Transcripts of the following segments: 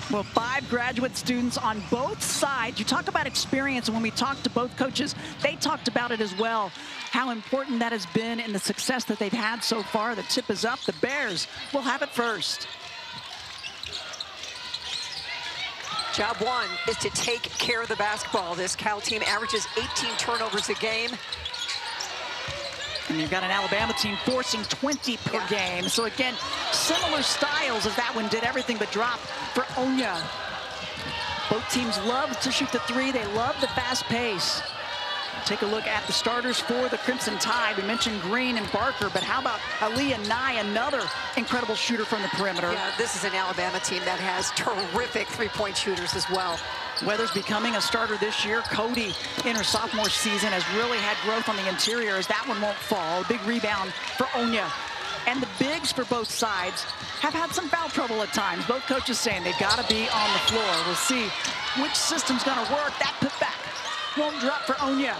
Well, 5 graduate students on both sides. You talk about experience, and when we talked to both coaches, they talked about it as well, how important that has been in the success that they've had so far. The tip is up. The Bears will have it first. Job one is to take care of the basketball. This Cal team averages 18 turnovers a game. And you've got an Alabama team forcing 20 per game. So again, similar styles as that one did everything but drop for Onya. Both teams love to shoot the three. They love the fast pace. Take a look at the starters for the Crimson Tide. We mentioned Green and Barker, but how about Aaliyah Nye, another incredible shooter from the perimeter? Yeah, this is an Alabama team that has terrific three-point shooters as well. Weathers becoming a starter this year. Cody, in her sophomore season, has really had growth on the interior as that one won't fall. A big rebound for Onya. And the bigs for both sides have had some foul trouble at times. Both coaches saying they've got to be on the floor. We'll see which system's going to work. That putback won't drop for Onya.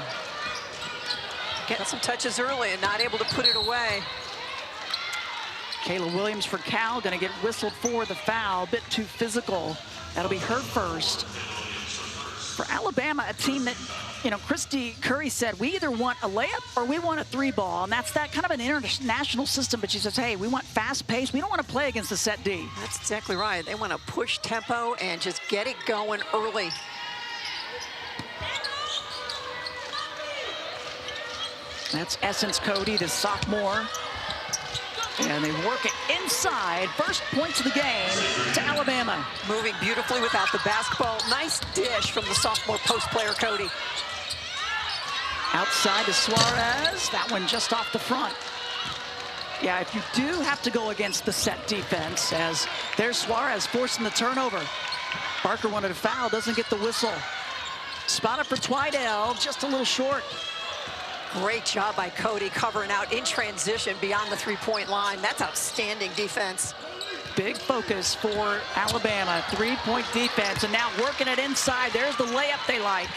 Getting some touches early and not able to put it away. Kayla Williams for Cal going to get whistled for the foul. A bit too physical. That'll be her first. For Alabama, a team that, you know, Christy Curry said, we either want a layup or we want a three ball. And that's that kind of an international system. But she says, hey, we want fast pace. We don't want to play against the set D. That's exactly right. They want to push tempo and just get it going early. That's Essence Cody, the sophomore. And they work it inside. First points of the game to Alabama. Moving beautifully without the basketball. Nice dish from the sophomore post player, Cody. Outside to Suarez. That one just off the front. Yeah, if you do have to go against the set defense, as there's Suarez forcing the turnover. Barker wanted a foul, doesn't get the whistle. Spot up for Twydale, just a little short. Great job by Cody covering out in transition beyond the three-point line. That's outstanding defense. Big focus for Alabama, three-point defense, and now working it inside. There's the layup they like.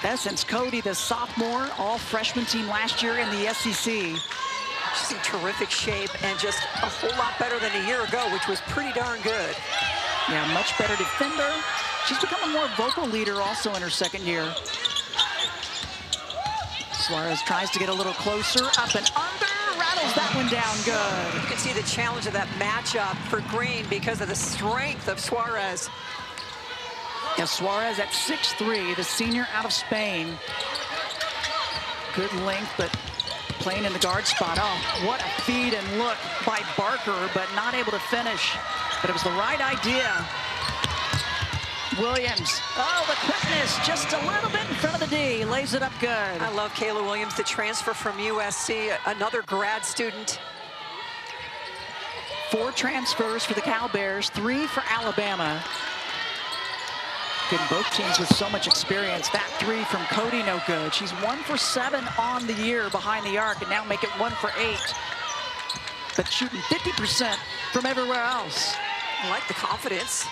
Essence Cody, the sophomore, all freshman team last year in the SEC. She's in terrific shape and just a whole lot better than a year ago, which was pretty darn good. Yeah, much better defender. She's become a more vocal leader also in her second year. Suarez tries to get a little closer, up and under, rattles that one down good. You can see the challenge of that matchup for Green because of the strength of Suarez. Yeah, Suarez at 6'3", the senior out of Spain. Good length, but playing in the guard spot. Oh, what a feed and look by Barker, but not able to finish. But it was the right idea. Williams, oh, the quickness, just a little bit in front of the D, lays it up good. I love Kayla Williams, the transfer from USC, another grad student. 4 transfers for the Cal Bears, 3 for Alabama. Getting both teams with so much experience. That 3 from Cody, no good. She's 1 for 7 on the year behind the arc, and now make it 1 for 8. But shooting 50% from everywhere else. I like the confidence.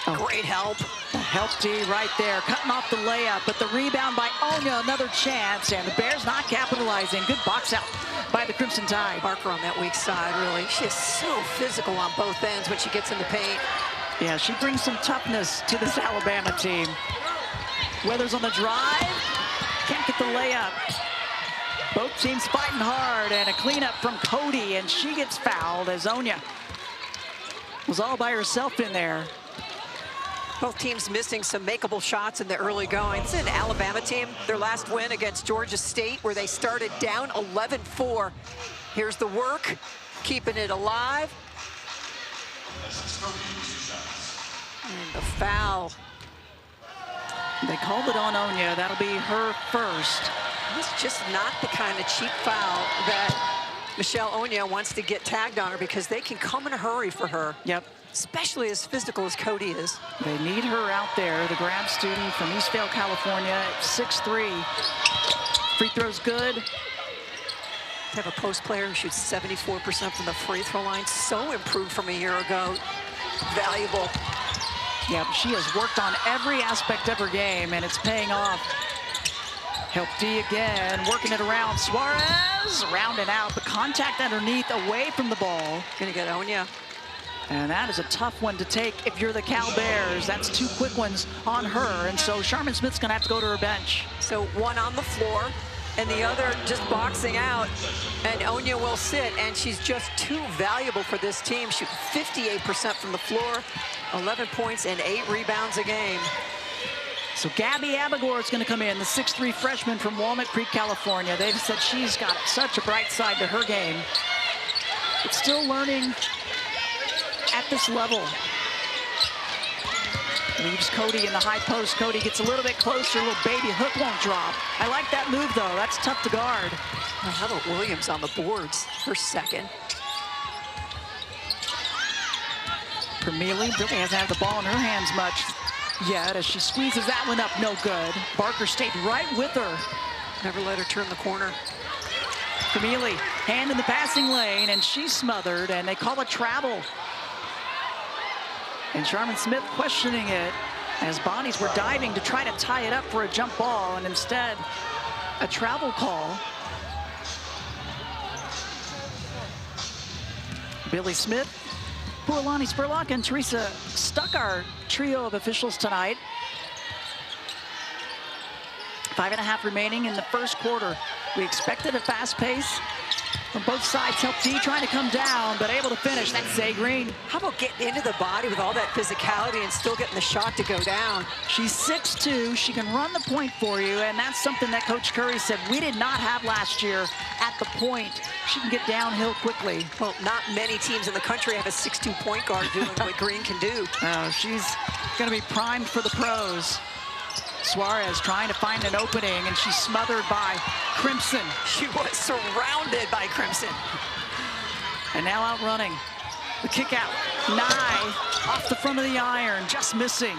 Oh. Great help. The help D right there, cutting off the layup, but the rebound by Onya, another chance, and the Bears not capitalizing. Good box out by the Crimson Tide. Barker on that weak side, really. She is so physical on both ends when she gets in the paint. Yeah, she brings some toughness to this Alabama team. Weathers on the drive, can't get the layup. Both teams fighting hard, and a cleanup from Cody, and she gets fouled as Onya was all by herself in there. Both teams missing some makeable shots in the early going. This is an Alabama team. Their last win against Georgia State, where they started down 11-4. Here's the work, keeping it alive. And the foul. They called it on Onya. That'll be her first. This is just not the kind of cheap foul that Michelle Onya wants to get tagged on her, because they can come in a hurry for her. Yep. Especially as physical as Cody is. They need her out there, the grad student from Eastvale, California, 6'3". Free throw's good. They have a post player who shoots 74% from the free throw line. So improved from a year ago. Valuable. Yeah, she has worked on every aspect of her game, and it's paying off. Help D again, working it around. Suarez, round and out. The contact underneath, away from the ball. Gonna get Onya. And that is a tough one to take if you're the Cal Bears. That's 2 quick ones on her. And so Sharman Smith's gonna have to go to her bench. So one on the floor and the other just boxing out. And Onya will sit, and she's just too valuable for this team. Shooting 58% from the floor, 11 points and 8 rebounds a game. So Gabby Abigor is going to come in, the 6'3" freshman from Walnut Creek, California. They've said she's got such a bright side to her game. But still learning at this level. Leaves Cody in the high post. Cody gets a little bit closer, little baby hook won't drop. I like that move though, that's tough to guard. Well, how about Williams on the boards, her second. Krimili really hasn't had the ball in her hands much yet as she squeezes that one up, no good. Barker stayed right with her. Never let her turn the corner. Krimili, hand in the passing lane, and she's smothered, and they call it travel. And Sharman Smith questioning it as bodies were diving to try to tie it up for a jump ball, and instead, a travel call. Billy Smith, Pualani Spurlock, and Teresa Stuck, our trio of officials tonight. 5.5 remaining in the first quarter. We expected a fast pace from both sides. Help D trying to come down, but able to finish. That's Zaay Green. How about getting into the body with all that physicality and still getting the shot to go down? She's 6'2". She can run the point for you, and that's something that Coach Curry said we did not have last year at the point. She can get downhill quickly. Well, not many teams in the country have a 6'2" point guard doing what Green can do. Oh, she's going to be primed for the pros. Suarez trying to find an opening, and she's smothered by Crimson. She was surrounded by Crimson. And now out running. The kick out. Nye off the front of the iron, just missing.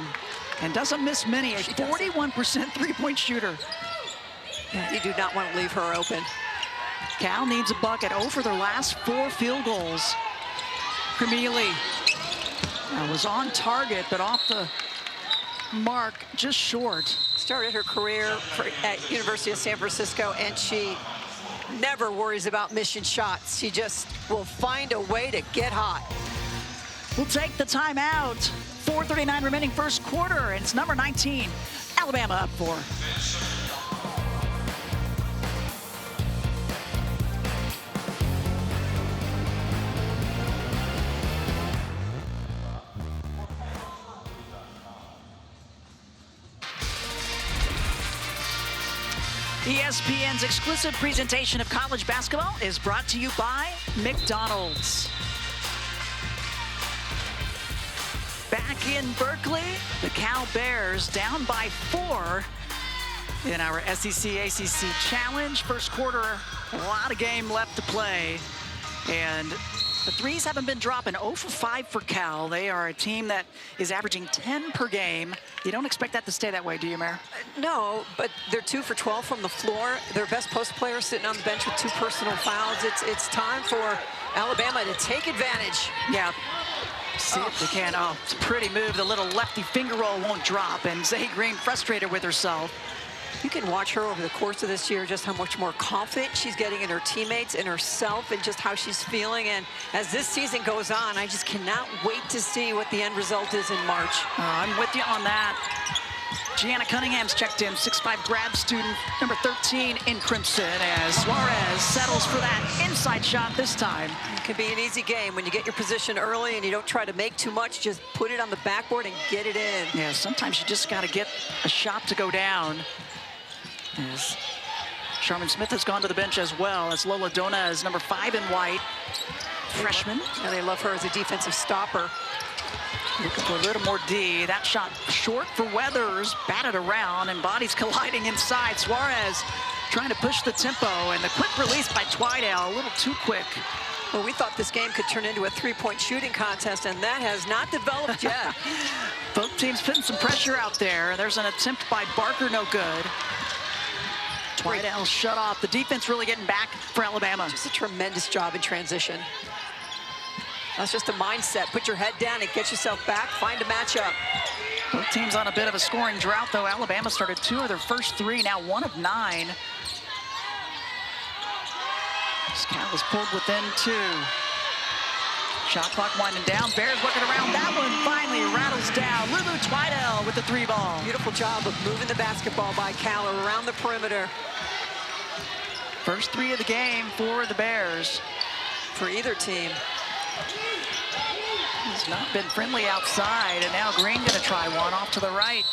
And doesn't miss many. A 41% three-point shooter. Yeah, you do not want to leave her open. Cal needs a bucket. 0 for their last 4 field goals. Krimili was on target, but off the mark, just short. Started her career at University of San Francisco, and she never worries about missing shots. She just will find a way to get hot. We'll take the timeout. 4:39 remaining first quarter, and it's number 19, Alabama up 4. ESPN's exclusive presentation of college basketball is brought to you by McDonald's. Back in Berkeley, the Cal Bears down by 4 in our SEC ACC Challenge. First quarter, a lot of game left to play. And the threes haven't been dropping. 0 for 5 for Cal. They are a team that is averaging 10 per game. You don't expect that to stay that way, do you, Mare? No, but they're 2 for 12 from the floor. Their best post player sitting on the bench with 2 personal fouls. It's time for Alabama to take advantage. Yeah. See if they can. Oh, it's a pretty move. The little lefty finger roll won't drop, and Zaay Green frustrated with herself. You can watch her over the course of this year, just how much more confident she's getting in her teammates and herself, and just how she's feeling. And as this season goes on, I just cannot wait to see what the end result is in March. I'm with you on that. Gianna Cunningham's checked in, 6'5" grad student, number 13 in Crimson, as Suarez settles for that inside shot this time. It can be an easy game when you get your position early and you don't try to make too much, just put it on the backboard and get it in. Yeah, sometimes you just got to get a shot to go down. As Sharman Smith has gone to the bench as well, as Lola Dona is number 5 in white, freshman. Yeah, they love her as a defensive stopper. Looking for a little more D. That shot short for Weathers, batted around, and bodies colliding inside. Suarez trying to push the tempo, and the quick release by Twydale, a little too quick. Well, we thought this game could turn into a 3-point shooting contest, and that has not developed yet. Both teams putting some pressure out there. There's an attempt by Barker, no good. Twydale shut off. The defense really getting back for Alabama. Just a tremendous job in transition. That's just a mindset. Put your head down and get yourself back. Find a matchup. Both teams on a bit of a scoring drought, though. Alabama started 2 of their first 3, now 1 of 9. Scout was pulled within 2. Shot clock winding down. Bears working around. That one finally rattles down. Lulu Twidell with the 3 ball. Beautiful job of moving the basketball by Cal around the perimeter. First 3 of the game for the Bears. For either team. He's not been friendly outside, and now Green gonna try one off to the right.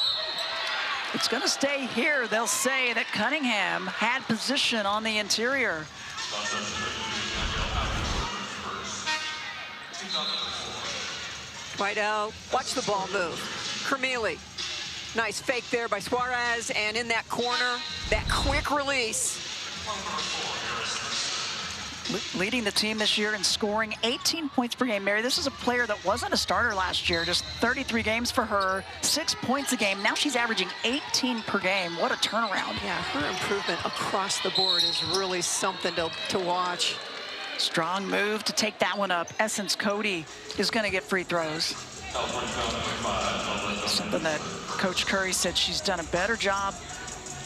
It's gonna stay here. They'll say that Cunningham had position on the interior. Twidell, watch the ball move. Krimili, nice fake there by Suarez, and in that corner, that quick release. Leading the team this year in scoring, 18 points per game. Mary, this is a player that wasn't a starter last year, just 33 games for her, 6 points a game. Now she's averaging 18 per game. What a turnaround. Yeah, her improvement across the board is really something to watch. Strong move to take that one up. Essence Cody is going to get free throws. Something that Coach Curry said she's done a better job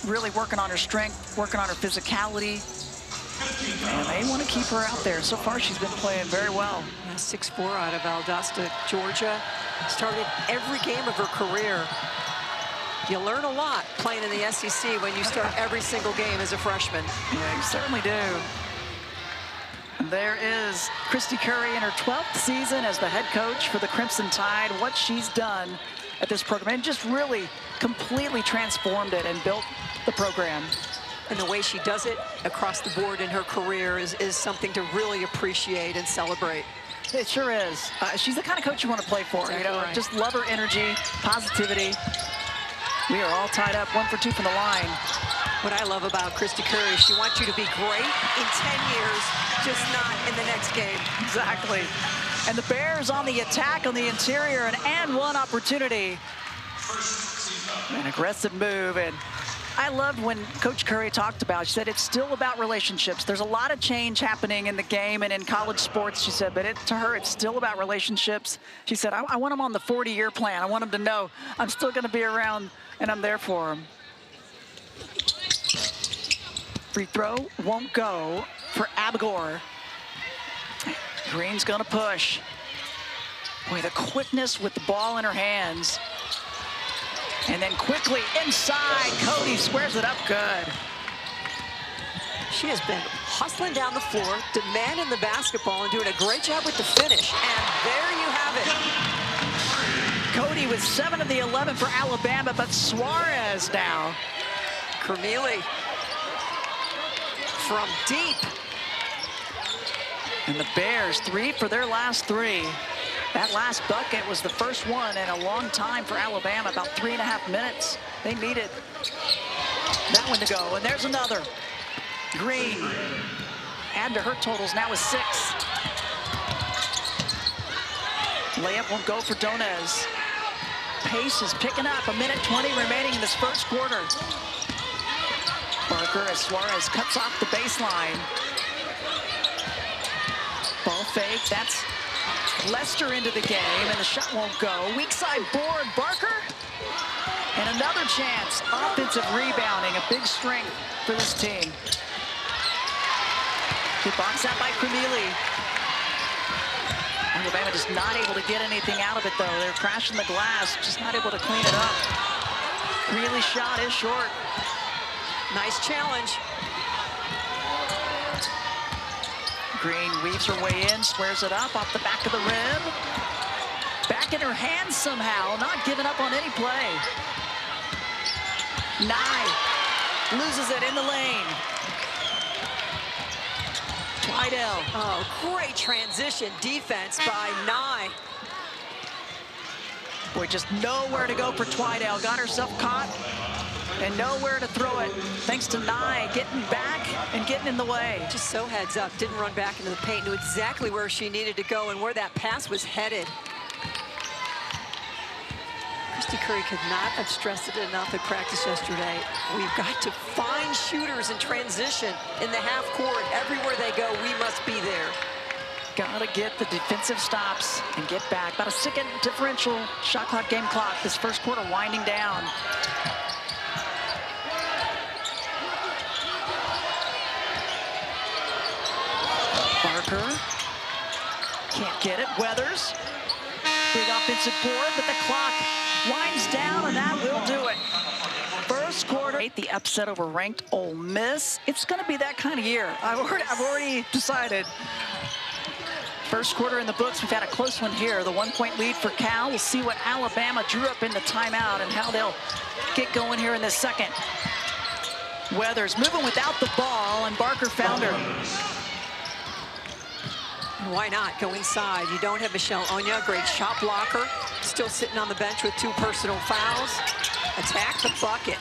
really working on her strength, working on her physicality. And they want to keep her out there. So far, she's been playing very well. Yeah, 6'4" out of Valdosta, Georgia. Started every game of her career. You learn a lot playing in the SEC when you start every single game as a freshman. Yeah, you certainly do. And there is Christy Curry in her 12th season as the head coach for the Crimson Tide. What she's done at this program, and just really completely transformed it and built the program. And the way she does it across the board in her career is something to really appreciate and celebrate. It sure is. She's the kind of coach you want to play for. Exactly, you know, right. Just love her energy, positivity. We are all tied up, 1 for 2 from the line. What I love about Christy Curry, she wants you to be great in 10 years, just not in the next game. Exactly. And the Bears on the attack on the interior, and one opportunity. An aggressive move, and I loved when Coach Curry talked about, she said it's still about relationships. There's a lot of change happening in the game and in college sports, she said, but to her, it's still about relationships. She said, I want them on the 40-year plan. I want them to know I'm still going to be around and I'm there for them. Free throw won't go for Abigor. Green's going to push. Boy, the quickness with the ball in her hands. And then quickly inside, Cody squares it up good. She has been hustling down the floor, demanding the basketball, and doing a great job with the finish. And there you have it. Cody with 7 of the 11 for Alabama, but Suarez now. Krimili from deep. And the Bears, 3 for their last 3. That last bucket was the first one in a long time for Alabama, about 3.5 minutes. They needed that one to go, and there's another. Green, add to her totals, now is 6. Layup won't go for Donez. Pace is picking up, 1:20 remaining in this first quarter. Barker as Suarez cuts off the baseline. Ball fake, that's Lester into the game, and the shot won't go. Weak side board, Barker. And another chance, offensive rebounding, a big strength for this team. Good box out by Krimili. Alabama just not able to get anything out of it, though. They're crashing the glass, just not able to clean it up. Krimili's shot is short. Nice challenge. Green weaves her way in, squares it up off the back of the rim. Back in her hands somehow, not giving up on any play. Nye loses it in the lane. Twidell. Oh, great transition defense by Nye. Boy, just nowhere to go for Twidell. Got herself caught and nowhere to throw it. Thanks to Nye getting back and getting in the way. Just so heads up, didn't run back into the paint, knew exactly where she needed to go and where that pass was headed. Christy Curry could not have stressed it enough at practice yesterday. We've got to find shooters in transition in the half court. Everywhere they go, we must be there. Gotta get the defensive stops and get back. About a second differential shot clock, game clock. This first quarter winding down. Barker can't get it. Weathers, big offensive board, but the clock winds down, and that will do it. First quarter, the upset over ranked Ole Miss. It's going to be that kind of year. I've already decided. First quarter in the books. We've had a close one here. The 1-point lead for Cal. We'll see what Alabama drew up in the timeout and how they'll get going here in this second. Weathers moving without the ball, and Barker found her. Why not go inside? You don't have Michelle Onya, great shot blocker. Still sitting on the bench with 2 personal fouls. Attack the bucket.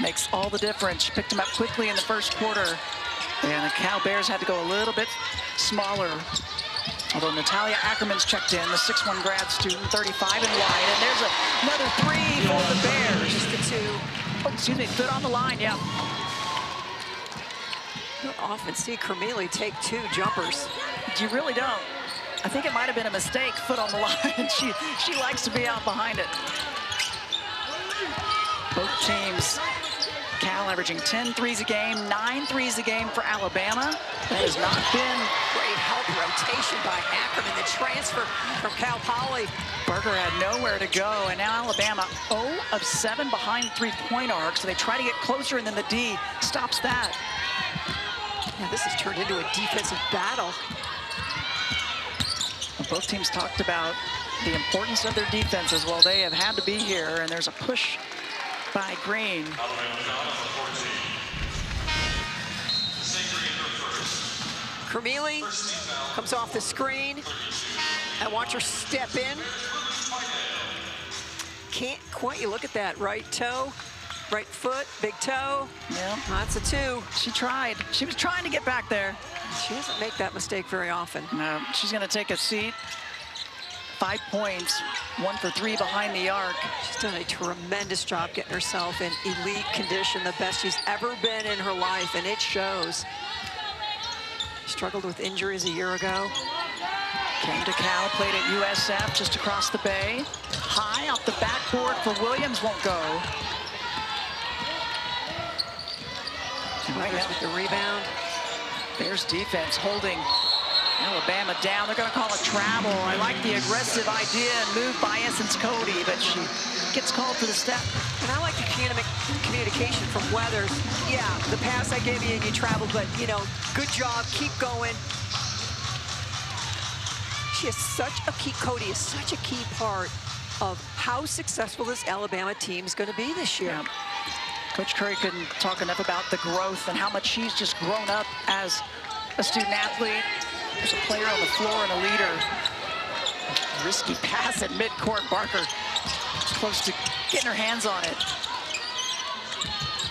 Makes all the difference. She picked him up quickly in the first quarter. And the Cal Bears had to go a little bit smaller. Although Natalia Ackerman's checked in, the 6'1" grad student, 35 and wide. And there's another 3 for the Bears. Just the 2. Oh, excuse me, foot on the line, yeah. You don't often see Krimili take 2 jumpers. You really don't. I think it might have been a mistake, foot on the line. She likes to be out behind it. Both teams, Cal averaging 10 threes a game, 9 threes a game for Alabama. That has not been great help rotation by Ackerman, the transfer from Cal Poly. Barker had nowhere to go, and now Alabama 0 of 7 behind three-point arc, so they try to get closer, and then the D stops that. Yeah, this has turned into a defensive battle. Both teams talked about the importance of their defenses. Well, they have had to be here, and there's a push by Green. Krimili comes off the screen. And watch her step in. Can't quite, you look at that right toe, right foot, big toe. Yeah. That's a 2. She tried. She was trying to get back there. She doesn't make that mistake very often. No, she's going to take a seat. 5 points, 1 for 3 behind the arc. She's done a tremendous job getting herself in elite condition, the best she's ever been in her life, and it shows. Struggled with injuries a year ago. Came to Cal, played at USF just across the bay. High off the backboard for Williams, won't go. Right with the rebound. Bears defense holding Alabama down. They're going to call a travel. I like the aggressive idea and move by Essence Cody, but she gets called for the step. And I like the communication from Weathers. Yeah, the pass I gave you and you traveled, but, you know, good job, keep going. She is such a key, Cody is such a key part of how successful this Alabama team is going to be this year. Yeah. Coach Curry couldn't talk enough about the growth and how much she's just grown up as a student athlete. There's a player on the floor and a leader. Risky pass at midcourt. Barker close to getting her hands on it.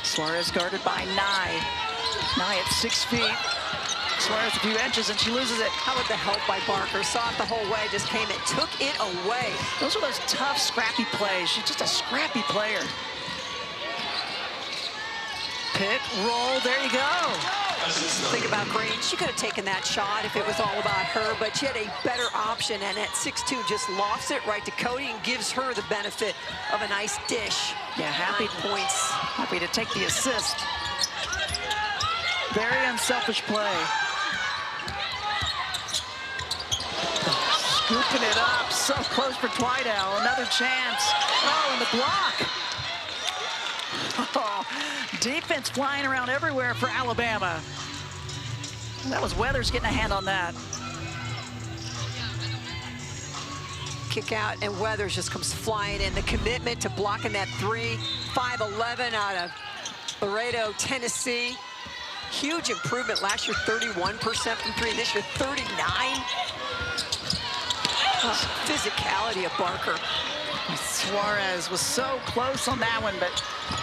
Suarez guarded by Nye. Nye at 6 feet. Suarez a few inches and she loses it. How about the help by Barker? Saw it the whole way, just came and took it away. Those are those tough, scrappy plays. She's just a scrappy player. Pick, roll, there you go. Think about Green. She could have taken that shot if it was all about her, but she had a better option, and at 6'2", just lofts it right to Cody and gives her the benefit of a nice dish. Yeah, happy 9 points. Happy to take the assist. Very unselfish play. Scooping it up, so close for Twydell. Another chance. Oh, and the block. Oh, defense flying around everywhere for Alabama. That was Weathers getting a hand on that. Kick out, and Weathers just comes flying in. The commitment to blocking that 3, 5'11" out of Laredo, Tennessee. Huge improvement last year, 31% from 3. This year, 39. Oh, physicality of Barker. Suarez was so close on that one, but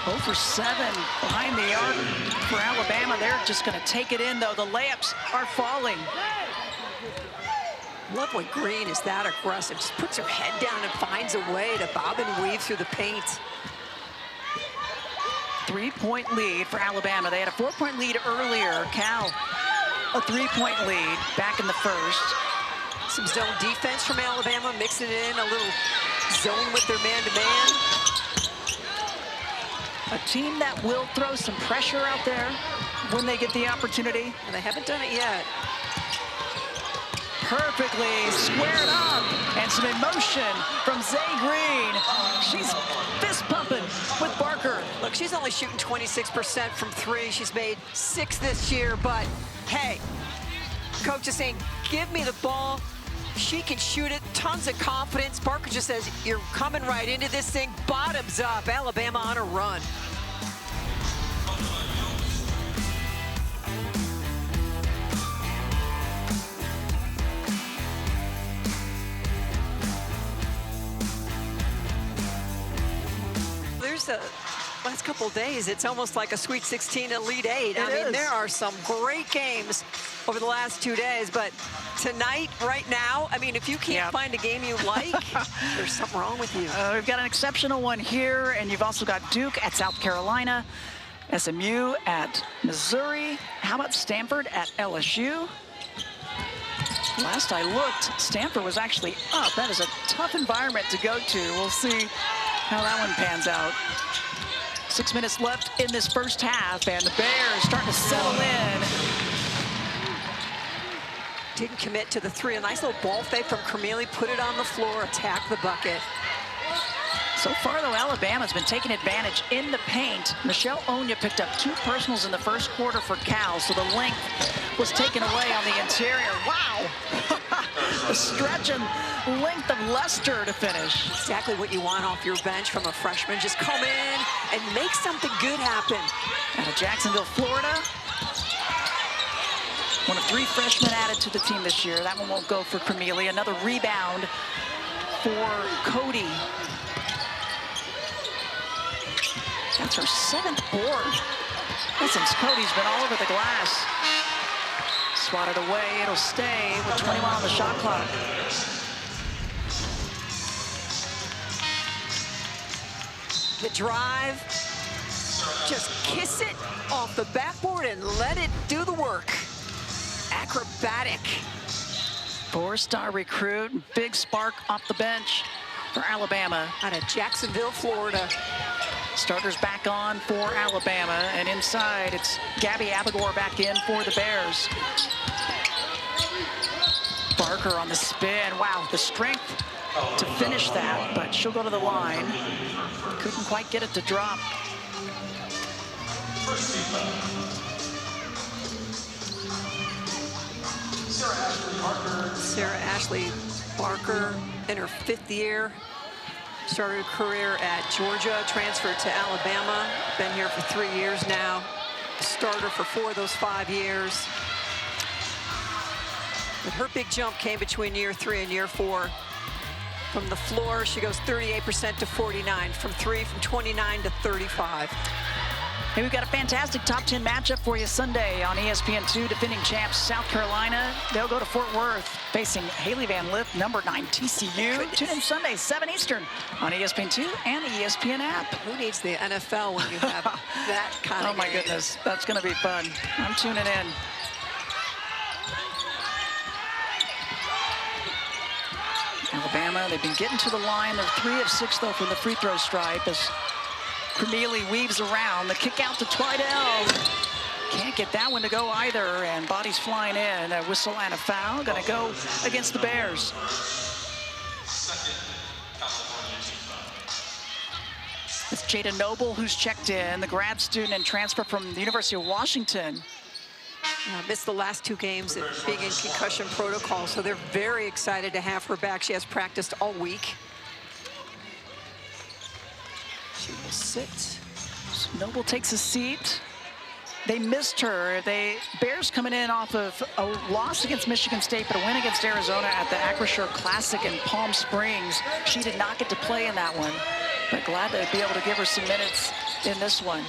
0 for 7 behind the arc for Alabama. They're just going to take it in, though. The layups are falling. Love when Green is that aggressive. Just puts her head down and finds a way to bob and weave through the paint. 3-point lead for Alabama. They had a 4-point lead earlier. Cal, a 3-point lead back in the first. Some zone defense from Alabama, mixing it in a little zone with their man-to-man. A team that will throw some pressure out there when they get the opportunity. And they haven't done it yet. Perfectly squared up, and some emotion from Zaay Green. She's fist pumping with Barker. Look, she's only shooting 26% from 3. She's made 6 this year, but hey, coach is saying, give me the ball. She can shoot it, tons of confidence. Barker just says, you're coming right into this thing, bottoms up. Alabama on a run. There's a last couple of days, it's almost like a Sweet 16 Elite 8. I mean, there are some great games over the last 2 days, but tonight, right now, I mean, if you can't find a game you like, there's something wrong with you. We've got an exceptional one here, and you've also got Duke at South Carolina, SMU at Missouri. How about Stanford at LSU? Last I looked, Stanford was actually up. That is a tough environment to go to. We'll see how that one pans out. 6 minutes left in this first half, and the Bears starting to settle in. Didn't commit to the 3. A nice little ball fake from Krimili, put it on the floor, attack the bucket. So far, though, Alabama's been taking advantage in the paint. Michelle Onya picked up 2 personals in the first quarter for Cal, so the length was taken away on the interior. Wow! The stretch and length of Lester to finish. Exactly what you want off your bench from a freshman. Just come in and make something good happen. Out of Jacksonville, Florida. One of 3 freshmen added to the team this year. That one won't go for Krimili. Another rebound for Cody. That's her 7th board. Listen, Cody's been all over the glass. Swatted away, it'll stay with 21 on the shot clock. The drive, just kiss it off the backboard and let it do the work. Acrobatic. 4-star recruit, big spark off the bench for Alabama. Out of Jacksonville, Florida. Starters back on for Alabama, and inside it's Gabby Abigor back in for the Bears. Barker on the spin. Wow, the strength to finish that, but she'll go to the line. Couldn't quite get it to drop. Sarah Ashley Barker in her 5th year. Started her career at Georgia, transferred to Alabama, been here for 3 years now. Starter for 4 of those 5 years. But her big jump came between year 3 and year 4. From the floor, she goes 38% to 49. From 3, from 29 to 35. Hey, we've got a fantastic top 10 matchup for you Sunday on ESPN2. Defending champs South Carolina. They'll go to Fort Worth facing Haley Van Lith, number 9 TCU. Tune in Sunday, 7 Eastern on ESPN2 and the ESPN app. Who needs the NFL when you have that kind of Oh, my game? goodness. That's going to be fun. I'm tuning in. Alabama, they've been getting to the line. They're 3 of 6, though, from the free throw stripe as Krimili weaves around. The kick out to Twidell. Can't get that one to go either, and bodies flying in. A whistle and a foul. Going to go against the Bears. It's Jada Noble who's checked in, the grad student and transfer from the University of Washington. Missed the last 2 games at being in concussion protocol, so they're very excited to have her back. She has practiced all week. She will sit. So Noble takes a seat. They missed her. Bears coming in off of a loss against Michigan State, but a win against Arizona at the Acrisure Classic in Palm Springs. She did not get to play in that one, but glad to be able to give her some minutes in this one.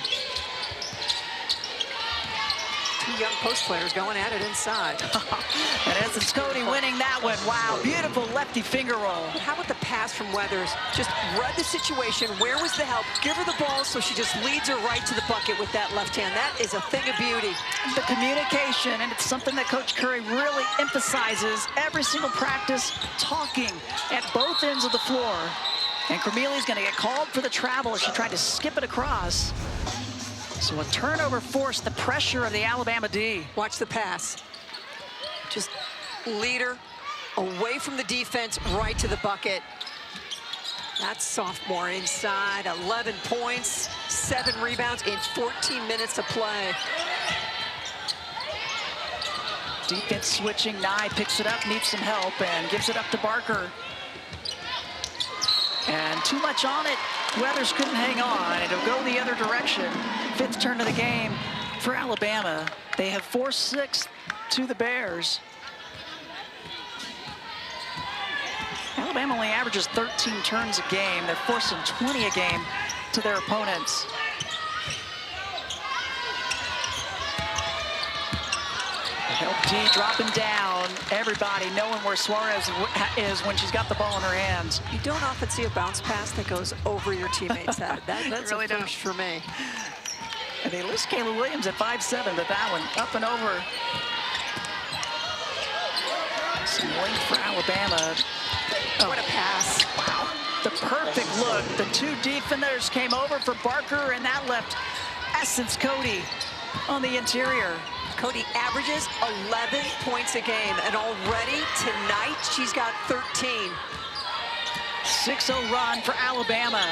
two young post players going at it inside. And Essence Cody winning that one. Wow, beautiful lefty finger roll. How about the pass from Weathers? Just read the situation. Where was the help? Give her the ball so she just leads her right to the bucket with that left hand. That is a thing of beauty. The communication, and it's something that Coach Curry really emphasizes every single practice, talking at both ends of the floor. And Krimili's going to get called for the travel as she tried to skip it across. So a turnover forced the pressure of the Alabama D. Watch the pass. Just lead her away from the defense, right to the bucket. That's sophomore inside, 11 points, 7 rebounds in 14 minutes of play. Defense switching, Nye picks it up, needs some help, and gives it up to Barker. And too much on it. Weathers couldn't hang on. It'll go the other direction. 5th turn of the game for Alabama. They have forced 6 to the Bears. Alabama only averages 13 turns a game. They're forcing 20 a game to their opponents. Help D dropping down. Everybody knowing where Suarez is when she's got the ball in her hands. You don't often see a bounce pass that goes over your teammate's head. That's really a first for me. And they list Kayla Williams at 5'7", but that one up and over. Some length for Alabama. Oh, what a pass. Wow. The perfect look. The 2 defenders came over for Barker, and that left Essence Cody on the interior. Cody averages 11 points a game, and already tonight she's got 13. 6-0 run for Alabama.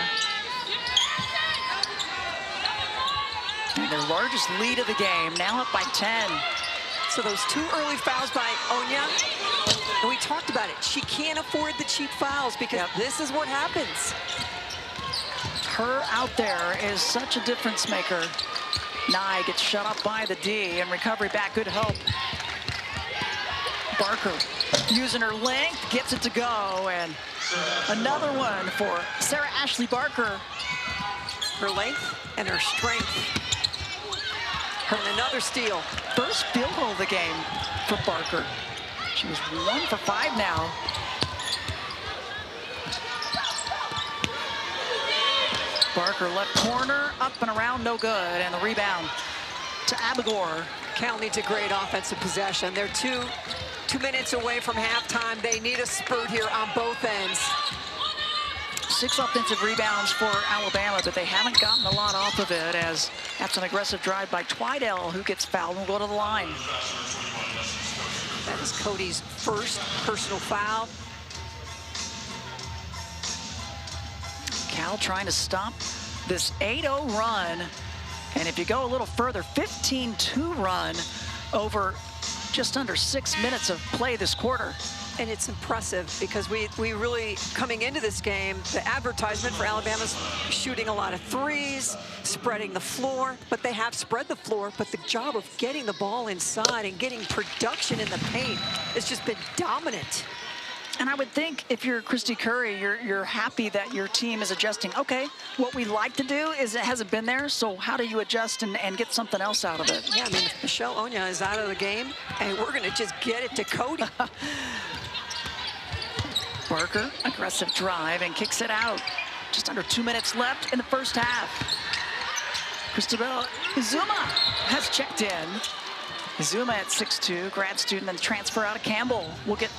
And their largest lead of the game, now up by 10. So those 2 early fouls by Onya, and we talked about it. She can't afford the cheap fouls because this is what happens. Her out there is such a difference maker. Nye gets shut up by the D, and recovery back, good help. Barker using her length, gets it to go, and another one for Sarah Ashley Barker. Her length and her strength. And another steal. First field goal of the game for Barker. She was 1 for 5 now. Barker left corner, up and around, no good, and the rebound to Abigor. Cal needs a great offensive possession. They're two minutes away from halftime. They need a spurt here on both ends. 6 offensive rebounds for Alabama, but they haven't gotten a lot off of it, as that's an aggressive drive by Twidell, who gets fouled and will go to the line. That is Cody's first personal foul. Cal trying to stop this 8-0 run. And if you go a little further, 15-2 run over just under 6 minutes of play this quarter. And it's impressive because we really, coming into this game, the advertisement for Alabama's shooting a lot of threes, spreading the floor, but they have spread the floor, but the job of getting the ball inside and getting production in the paint has just been dominant. And I would think if you're Christy Curry, you're happy that your team is adjusting. Okay, what we like to do is it hasn't been there, so how do you adjust and get something else out of it? Yeah, I mean, Michelle Onya is out of the game, and we're going to just get it to Cody. Barker, aggressive drive, and kicks it out. Just under 2 minutes left in the first half. Cristobal Izuma has checked in. Izuma at 6'2", grad student, and transfer out of Campbell. We'll get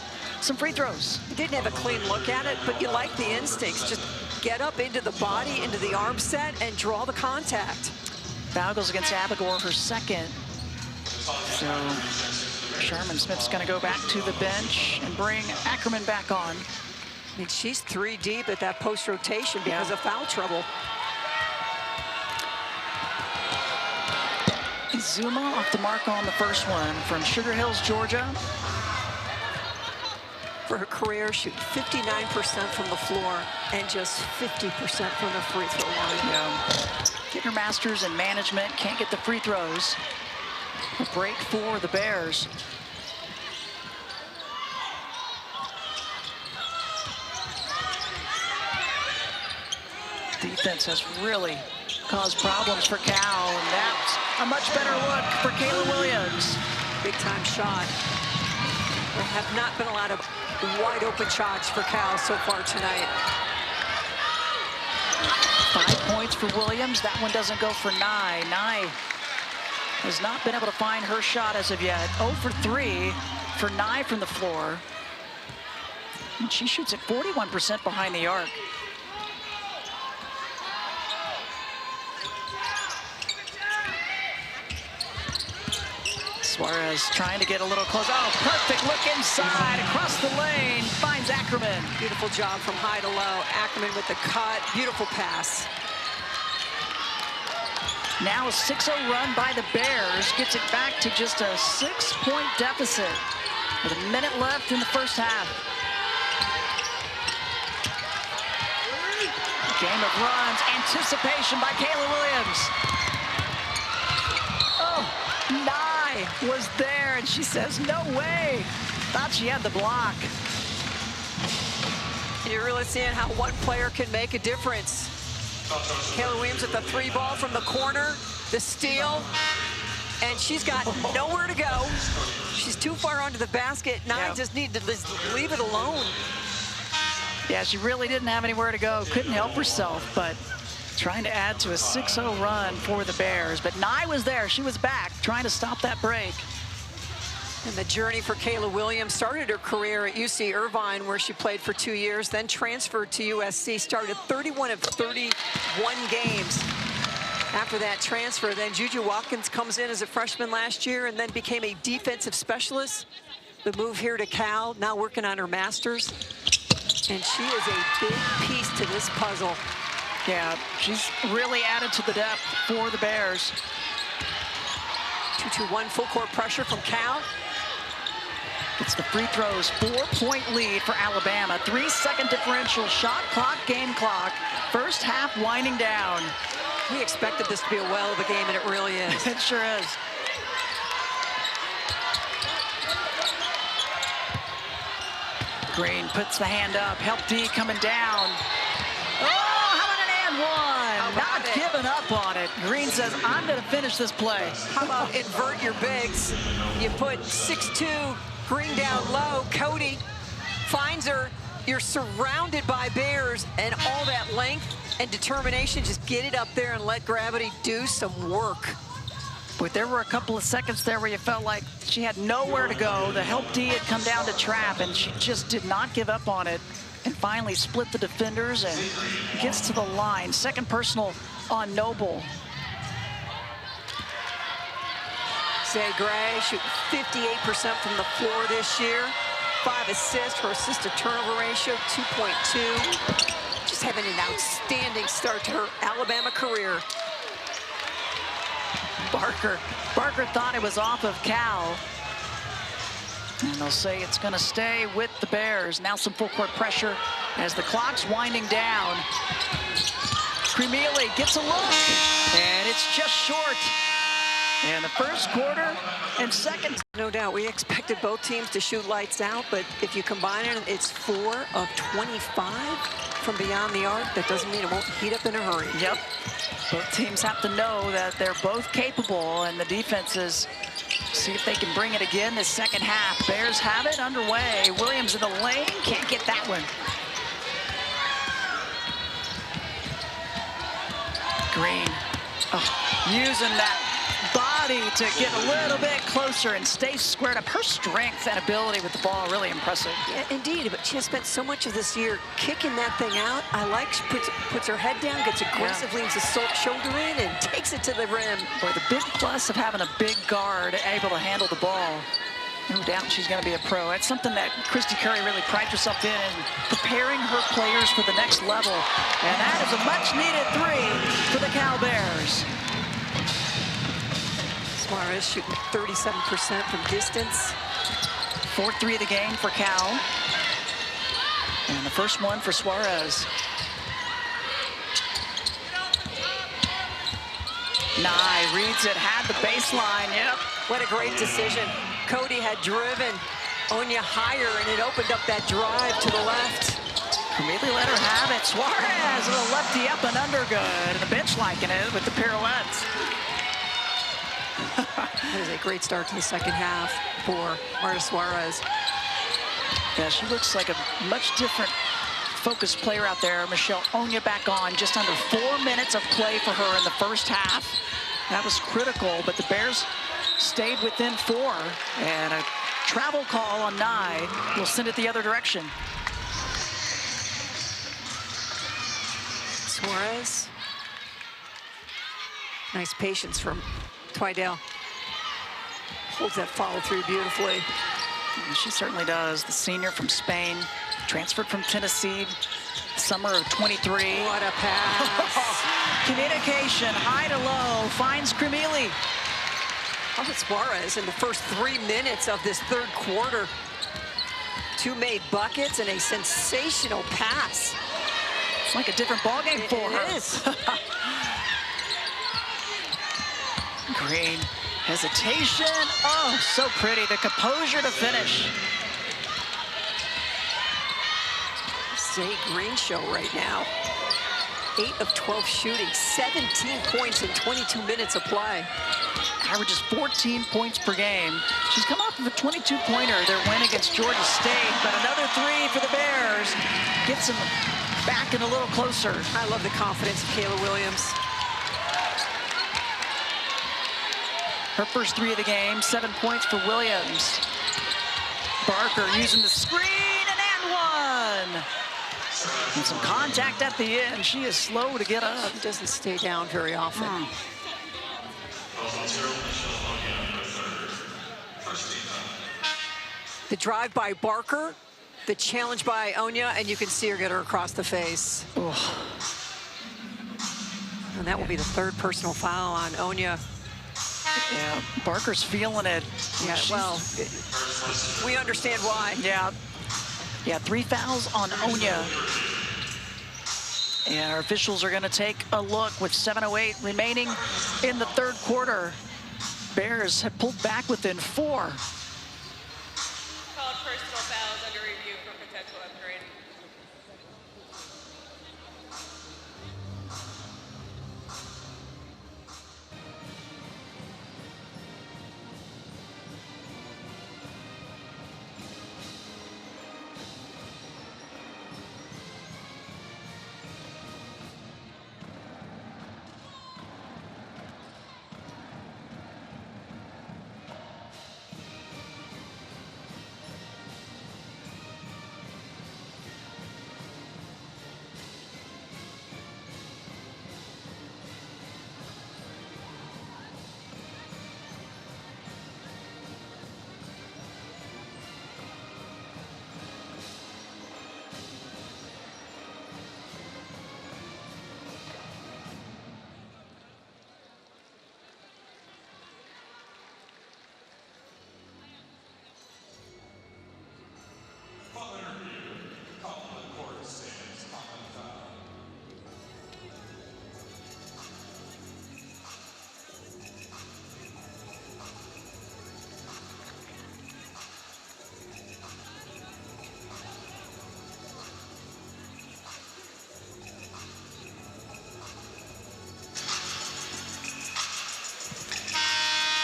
some free throws. You didn't have a clean look at it, but you like the instincts. Just get up into the body, into the arm set, and draw the contact. Foul goes against Abigor, her second. So Sherman Smith's going to go back to the bench and bring Ackerman back on. I mean, she's 3 deep at that post rotation because of foul trouble. Izuma off the mark on the first one from Sugar Hills, Georgia. For her career, shoot 59% from the floor and just 50% from the free throw line. Yeah. Getting her master's in management, can't get the free throws. A break for the Bears. Defense has really caused problems for Cal, and that's a much better look for Kayla Williams. Big time shot. There have not been a lot of wide open shots for Cal so far tonight. 5 points for Williams. That one doesn't go for Nye. Nye has not been able to find her shot as of yet. 0 for 3 for Nye from the floor. And she shoots at 41% behind the arc. Suarez trying to get a little close. Oh, perfect look inside, across the lane, finds Ackerman. Beautiful job from high to low. Ackerman with the cut, beautiful pass. Now a 6-0 run by the Bears, gets it back to just a 6-point deficit with a minute left in the first half. Game of runs, anticipation by Kayla Williams. Oh, Nye was there, and she says, no way. Thought she had the block. You're really seeing how one player can make a difference. Kayla Williams with the 3 ball from the corner, the steal, and she's got nowhere to go. She's too far under the basket. Nye just needed to just leave it alone. Yeah, she really didn't have anywhere to go. Couldn't help herself, but trying to add to a 6-0 run for the Bears. But Nye was there. She was back, trying to stop that break. And the journey for Kayla Williams started her career at UC Irvine, where she played for 2 years, then transferred to USC, started 31 of 31 games. After that transfer, then Juju Watkins comes in as a freshman last year and then became a defensive specialist. The move here to Cal, now working on her master's. And she is a big piece to this puzzle. Yeah, she's really added to the depth for the Bears. 2-2-1 full court pressure from Cal. Gets the free throws, 4-point lead for Alabama. 3-second differential, shot clock, game clock. First half winding down. We expected this to be a well of a game, and it really is. It sure is. Green puts the hand up, help D coming down. Oh, how about an and one? Not giving up on it. Green says, I'm gonna finish this play. How about invert your bigs? You put 6'2", Green down low, Cody finds her. You're surrounded by Bears, and all that length and determination, just get it up there and let gravity do some work. But there were a couple of seconds there where you felt like she had nowhere to go. The help D had come down to trap, and she just did not give up on it. And finally split the defenders and gets to the line. Second personal on Noble. Zaay Green shooting 58% from the floor this year. 5 assists, her assist-to-turnover ratio, 2.2. Just having an outstanding start to her Alabama career. Barker thought it was off of Cal. And they'll say it's going to stay with the Bears. Now some full court pressure as the clock's winding down. Krimili gets a look, and it's just short. And the first quarter and second. No doubt, we expected both teams to shoot lights out, but if you combine it, it's 4 of 25 from beyond the arc. That doesn't mean it won't heat up in a hurry. Yep. Both teams have to know that they're both capable, and the defenses see if they can bring it again this second half. Bears have it underway. Williams in the lane, can't get that one. Green, using that body to get a little bit closer and stay squared up. Her strength and ability with the ball, really impressive. Yeah, indeed, but she has spent so much of this year kicking that thing out. I like she puts her head down, gets aggressive, leans the shoulder in, and takes it to the rim. Boy, the big plus of having a big guard able to handle the ball. No doubt she's going to be a pro. That's something that Christy Curry really prides herself in preparing her players for the next level. And that is a much-needed 3 for the Cal Bears. Suarez shooting 37% from distance. 4-3 of the game for Cal. And the first one for Suarez. Nye reads it, had the baseline, yep. What a great decision. Cody had driven Onya higher, and it opened up that drive to the left. Krimili let her have it. Suarez with a lefty up and under good. And the bench liking it with the pirouettes. That is a great start to the second half for Marta Suarez. Yeah, she looks like a much different focused player out there. Michelle Onya back on, just under 4 minutes of play for her in the first half. That was critical, but the Bears stayed within 4, and a travel call on Nye will send it the other direction. Suarez. Nice patience from Twydale. Holds that follow through beautifully. She certainly does. The senior from Spain, transferred from Tennessee, summer of 23. What a pass. Communication, high to low, finds Krimili. How about Suarez in the first 3 minutes of this third quarter? 2 made buckets and a sensational pass. It's like a different ballgame for her. It is. Green, hesitation. Oh, so pretty. The composure to finish. Zaay Green show right now. 8 of 12 shooting, 17 points in 22 minutes of play. Averages 14 points per game. She's come off of a 22-pointer, their win against Georgia State, but another 3 for the Bears. Gets them back and a little closer. I love the confidence of Kayla Williams. Her first 3 of the game, 7 points for Williams. Barker using the screen and one. And some contact at the end. She is slow to get up. She doesn't stay down very often. The drive by Barker, the challenge by Onya, and you can see her get her across the face. Oh. And that will be the 3rd personal foul on Onya. Yeah, Barker's feeling it. Yeah, well, we understand why. Yeah, 3 fouls on Onya. And our officials are going to take a look with 7:08 remaining in the third quarter. Bears have pulled back within 4. Called personal fouls under review for potential upgrade.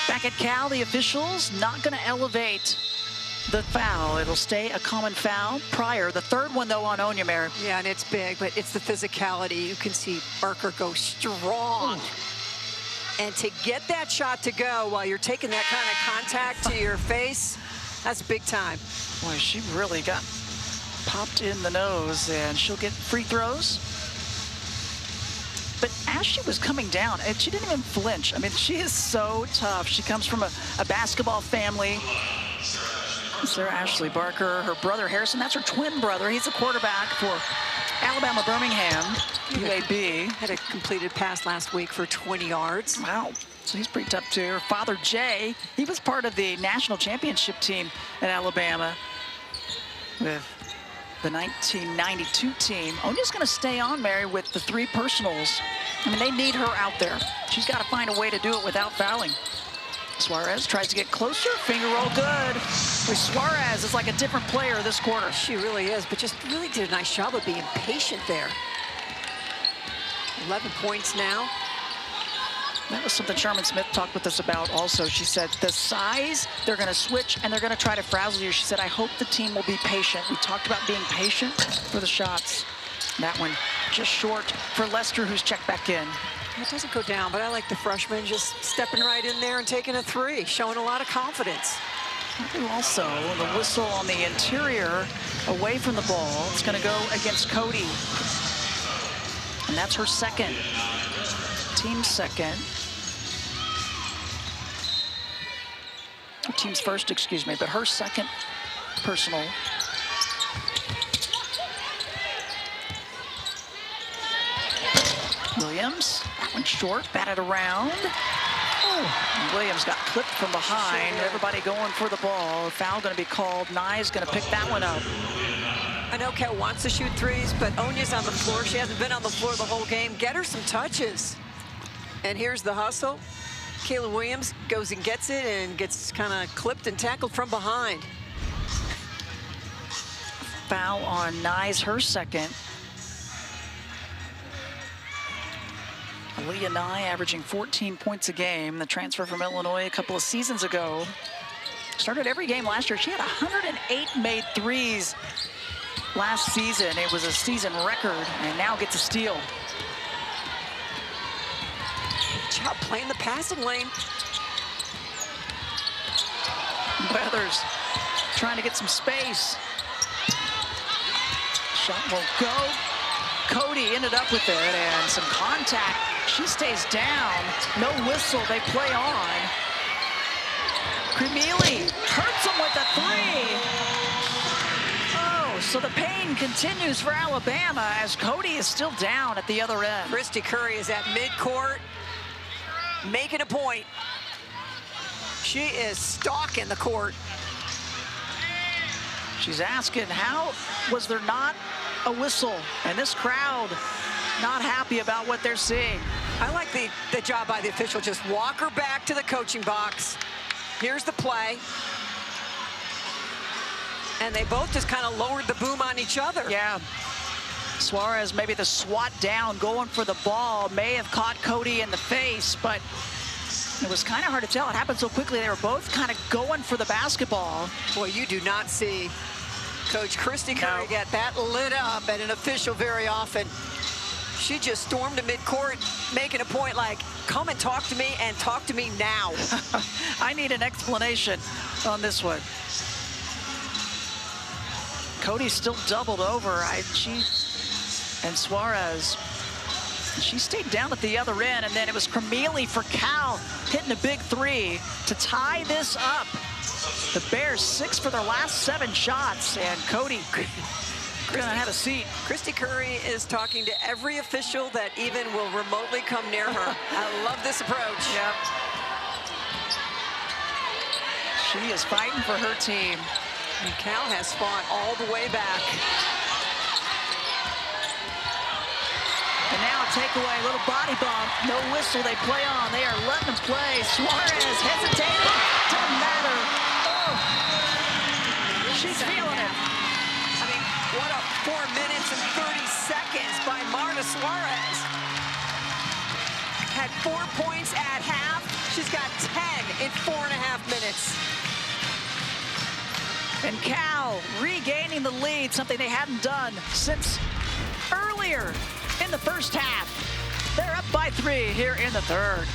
Back at Cal, the officials not going to elevate the foul. It'll stay a common foul prior. The 3rd one, though, on Onya, Mary. Yeah, and it's big, but it's the physicality. You can see Barker go strong. And to get that shot to go while you're taking that kind of contact to your face, that's big time. Boy, she really got popped in the nose, and she'll get free throws. But as she was coming down, and she didn't even flinch. I mean, she is so tough. She comes from a basketball family. Sarah Ashley Barker, her brother Harrison, that's her twin brother. He's a quarterback for Alabama Birmingham, UAB. Had a completed pass last week for 20 yards. Wow, so he's pretty tough too. Her father Jay, he was part of the national championship team at Alabama with the 1992 team. Onya's going to stay on, Mary, with the 3 personals. I mean, they need her out there. She's got to find a way to do it without fouling. Suarez tries to get closer, finger roll good. Suarez is like a different player this quarter. She really is, but just really did a nice job of being patient there. 11 points now. That was something Sharman Smith talked with us about also. She said the size, they're going to switch and they're going to try to frazzle you. She said, I hope the team will be patient. We talked about being patient for the shots. That one just short for Lester, who's checked back in. It doesn't go down, but I like the freshman just stepping right in there and taking a three, showing a lot of confidence. Also, the whistle on the interior away from the ball. It's going to go against Cody. And that's her second. Team second. Team's first, excuse me, but her second personal. Williams, that one short, batted around. Oh, Williams got clipped from behind. Everybody going for the ball. Foul going to be called. Nye's going to pick that one up. I know Kel wants to shoot threes, but Onya's on the floor. She hasn't been on the floor the whole game. Get her some touches. And here's the hustle. Kayla Williams goes and gets it and gets kind of clipped and tackled from behind. Foul on Nye's, her second. Aaliyah Nye averaging 14 points a game. The transfer from Illinois a couple of seasons ago. Started every game last year. She had 108 made threes last season. It was a season record, and now gets a steal. Good job playing the passing lane. Weathers trying to get some space. Shot won't go. Cody ended up with it, and some contact. She stays down. No whistle. They play on. Krimili hurts him with a three. Oh, so the pain continues for Alabama as Cody is still down at the other end. Christy Curry is at midcourt, making a point. She is stalking the court. She's asking, how was there not a whistle? And this crowd not happy about what they're seeing. I like the job by the official. Just walk her back to the coaching box. Here's the play. And they both just kind of lowered the boom on each other. Yeah. Suarez, maybe the swat down, going for the ball, may have caught Cody in the face, but it was kind of hard to tell. It happened so quickly. They were both kind of going for the basketball. Boy, you do not see Coach Christy Curry get that lit up at an official very often. She just stormed to midcourt, making a point like, come and talk to me, and talk to me now. I need an explanation on this one. Cody's still doubled over. And Suarez, she stayed down at the other end, and then it was Krimili for Cal hitting a big three to tie this up. The Bears 6 for their last 7 shots, and Cody gonna have a seat. Christy Curry is talking to every official that even will remotely come near her. I love this approach. Yep. She is fighting for her team. And Cal has fought all the way back. And now a takeaway, a little body bump. No whistle, they play on. They are letting them play. Suarez hesitating. Doesn't matter. Oh. She's feeling it. I mean, what a 4 minutes and 30 seconds by Marta Suarez. Had 4 points at half. She's got 10 in 4.5 minutes. And Cal regaining the lead, something they hadn't done since earlier in the first half. They're up by 3 here in the third.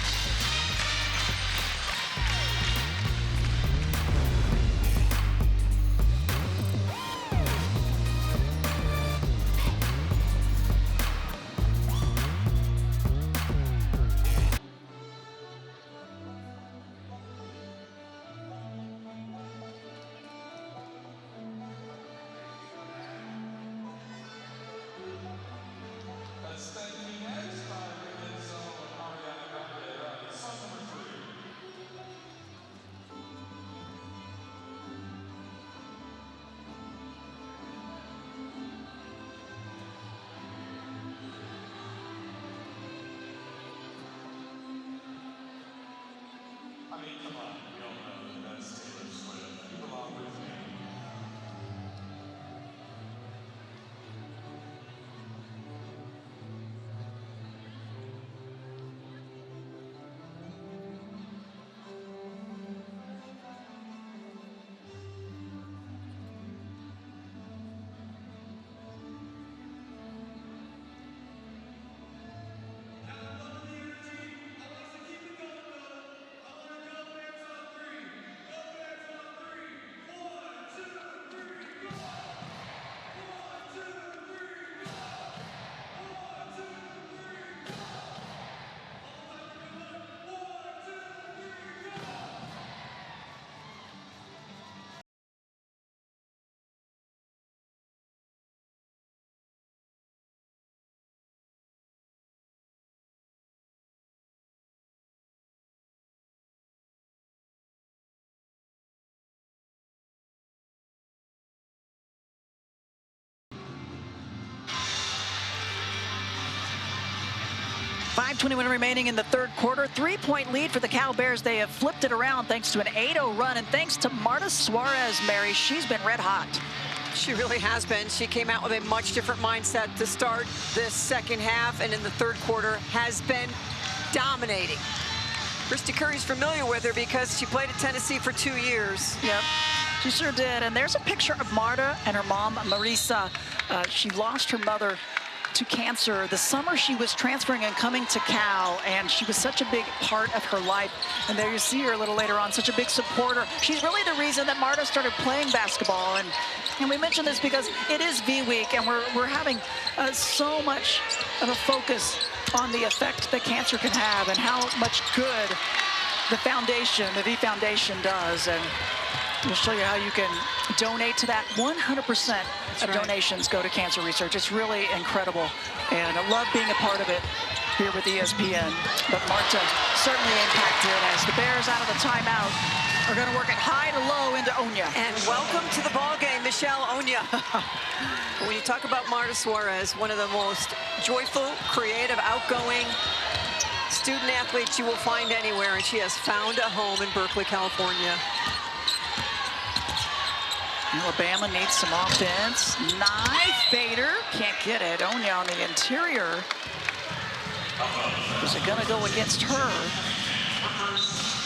5:21 remaining in the third quarter. 3-point lead for the Cal Bears. They have flipped it around thanks to an 8-0 run, and thanks to Marta Suarez, Mary. She's been red hot. She really has been. She came out with a much different mindset to start this second half, and in the third quarter has been dominating. Christy Curry's familiar with her because she played at Tennessee for 2 years. Yep, she sure did. And there's a picture of Marta and her mom, Marisa. She lost her mother to cancer the summer she was transferring and coming to Cal, and she was such a big part of her life. And there you see her a little later on, such a big supporter. She's really the reason that Marta started playing basketball. And we mention this because it is V week, and we're having so much of a focus on the effect that cancer can have and how much good the foundation, the V Foundation, does. And we'll show you how you can donate to that. 100% of donations go to cancer research. It's really incredible, and I love being a part of it here with ESPN. But Marta certainly impacted as the Bears, out of the timeout, are going to work it high to low into Onya. And welcome to the ball game, Michelle Onya. When you talk about Marta Suarez, one of the most joyful, creative, outgoing student athletes you will find anywhere, and she has found a home in Berkeley, California. Alabama needs some offense. Knife fader, can't get it. Onya on the interior. Is it gonna go against her?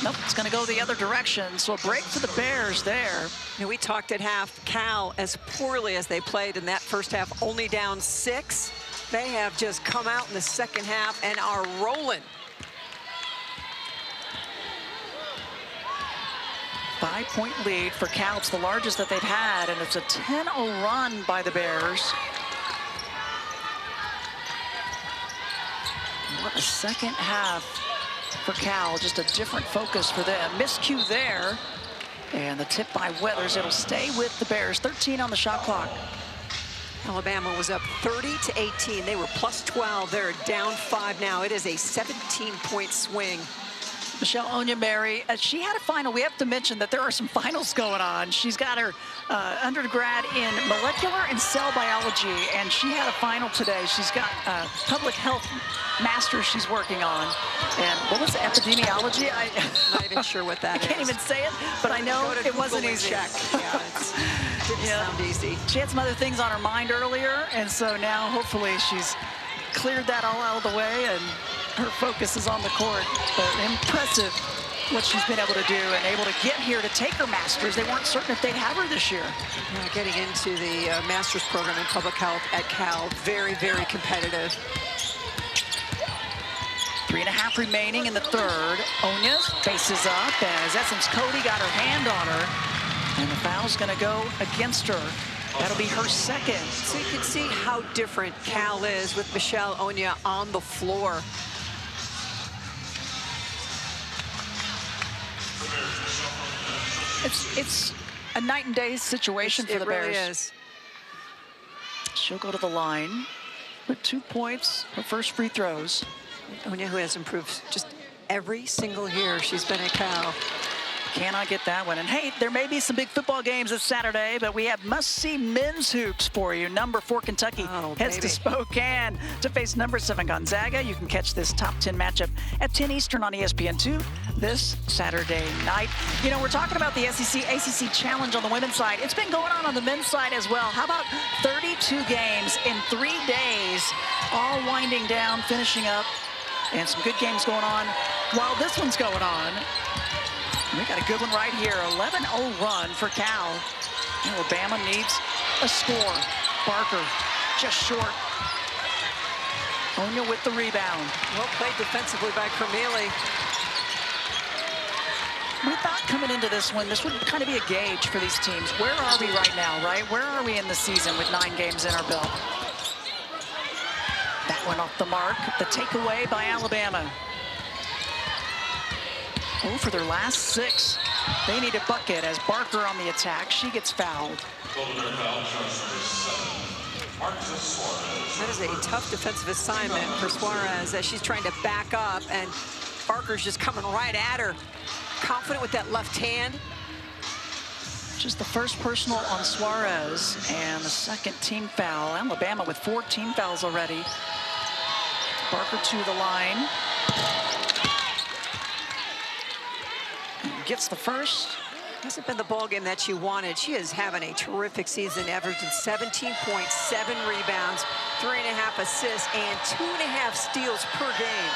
Nope, it's gonna go the other direction. So a break for the Bears there. And we talked at half, Cal, as poorly as they played in that first half, only down 6. They have just come out in the second half and are rolling. 5-point lead for Cal. It's the largest that they've had, and it's a 10-0 run by the Bears. What a second half for Cal. Just a different focus for them. Miscue there, and the tip by Weathers. It'll stay with the Bears. 13 on the shot clock. Alabama was up 30-18. They were plus 12. They're down 5 now. It is a 17-point swing. Michelle Onya, Mary, she had a final. We have to mention that there are some finals going on. She's got her undergrad in molecular and cell biology, and she had a final today. She's got public health master's she's working on. And what was it, epidemiology? I'm not even sure what that is. I can't even say it, but I know it wasn't easy. Check. Yeah, it didn't sound easy. She had some other things on her mind earlier, and so now hopefully she's cleared that all out of the way, and her focus is on the court. But impressive what she's been able to do and able to get here to take her master's. They weren't certain if they'd have her this year. Yeah, getting into the master's program in public health at Cal, very, very competitive. 3.5 remaining in the third. Onya faces up as Essence Cody got her hand on her, and the foul's going to go against her. That'll be her second. So you can see how different Cal is with Michelle Onya on the floor. It's a night and day situation for the Bears. It really is. She'll go to the line with 2 points, her first free throws. Onya, who has improved just every single year she's been at Cal. Cannot get that one. And hey, there may be some big football games this Saturday, but we have must-see men's hoops for you. Number 4 Kentucky heads to Spokane to face number 7 Gonzaga. You can catch this top 10 matchup at 10 Eastern on ESPN2 this Saturday night. You know, we're talking about the SEC ACC Challenge on the women's side. It's been going on the men's side as well. How about 32 games in 3 days, all winding down, finishing up, and some good games going on while this one's going on. We got a good one right here. 11-0 run for Cal. Alabama needs a score. Barker just short. Onya with the rebound. Well played defensively by Krimili. We thought coming into this one, this would kind of be a gauge for these teams. Where are we right now, right? Where are we in the season with 9 games in our belt? That one off the mark. The takeaway by Alabama. Oh, for their last 6, they need a bucket as Barker on the attack. She gets fouled. That is a tough defensive assignment for Suarez as she's trying to back up, and Barker's just coming right at her. Confident with that left hand. Just the first personal on Suarez and the second team foul. Alabama with 4 team fouls already. Barker to the line. Gets the first. Hasn't been the ball game that she wanted. She is having a terrific season, averaging 17.7 rebounds, 3.5 assists, and 2.5 steals per game.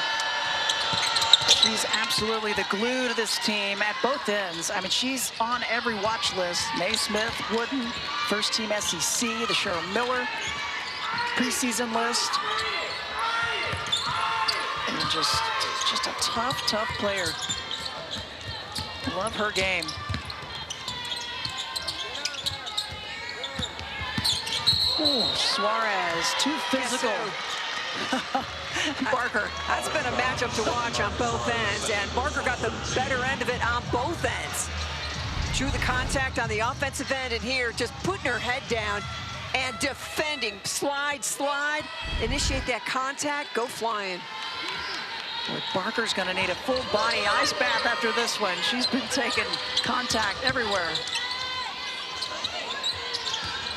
She's absolutely the glue to this team at both ends. I mean, she's on every watch list. Naismith, Wooden, first team SEC, the Cheryl Miller preseason list. And just a tough player. Love her game. Ooh, Suarez, too physical. Barker. That's been a matchup to watch on both ends, and Barker got the better end of it on both ends. Drew the contact on the offensive end, and here just putting her head down and defending. Slide, initiate that contact, go flying. Boy, Barker's going to need a full body ice bath after this one. She's been taking contact everywhere.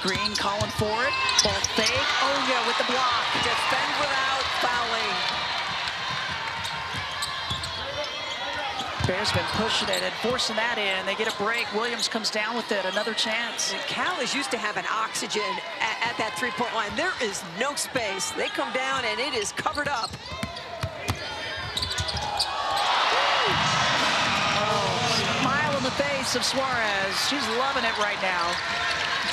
Green calling for it. Ball fake. Onya with the block. Defend without fouling. Bears been pushing it and forcing that in. They get a break. Williams comes down with it. Another chance. And Cal is used to having oxygen at that three-point line. There is no space. They come down and it is covered up. Smile on the face of Suarez. She's loving it right now.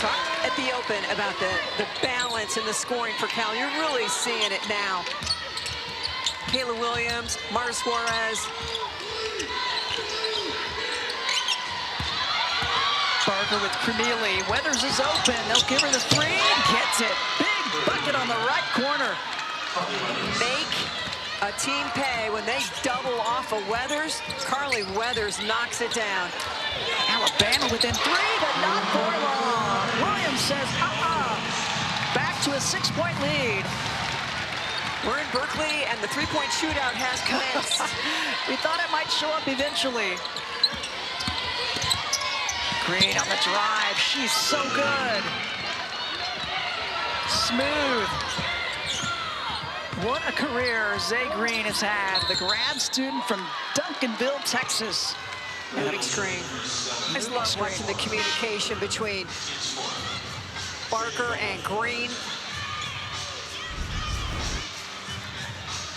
Talk at the open about the balance and the scoring for Cal. You're really seeing it now. Kayla Williams, Marta Suarez. Barker with Krimili. Weathers is open. They'll give her the three and gets it. Big bucket on the right corner. Make a team pay when they double off of Weathers. Carly Weathers knocks it down. Alabama within three, but not for long. Williams says, back to a 6-point lead. We're in Berkeley, and the three-point shootout has commenced. We thought it might show up eventually. Green on the drive. She's so good. Smooth. What a career Zaay Green has had. The grad student from Duncanville, Texas. Moving screen. I just love watching the communication between Barker and Green.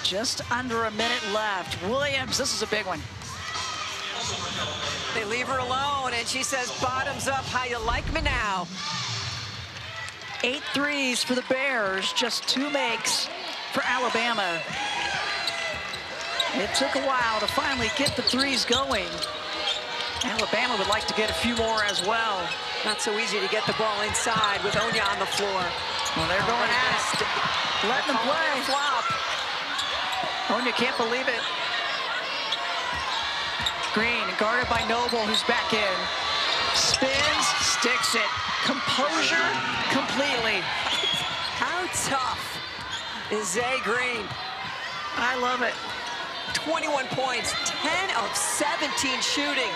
Just under a minute left. Williams, this is a big one. They leave her alone, and she says, bottoms up, how you like me now? 8 threes for the Bears, just 2 makes for Alabama. It took a while to finally get the threes going. Alabama would like to get a few more as well. Not so easy to get the ball inside with Onya on the floor. Well, they're going at it. Letting them play. Flop. Onya can't believe it. Green guarded by Noble, who's back in. Spins, sticks it. Composure completely. How tough is Zaay Green? I love it. 21 points, 10 of 17 shooting.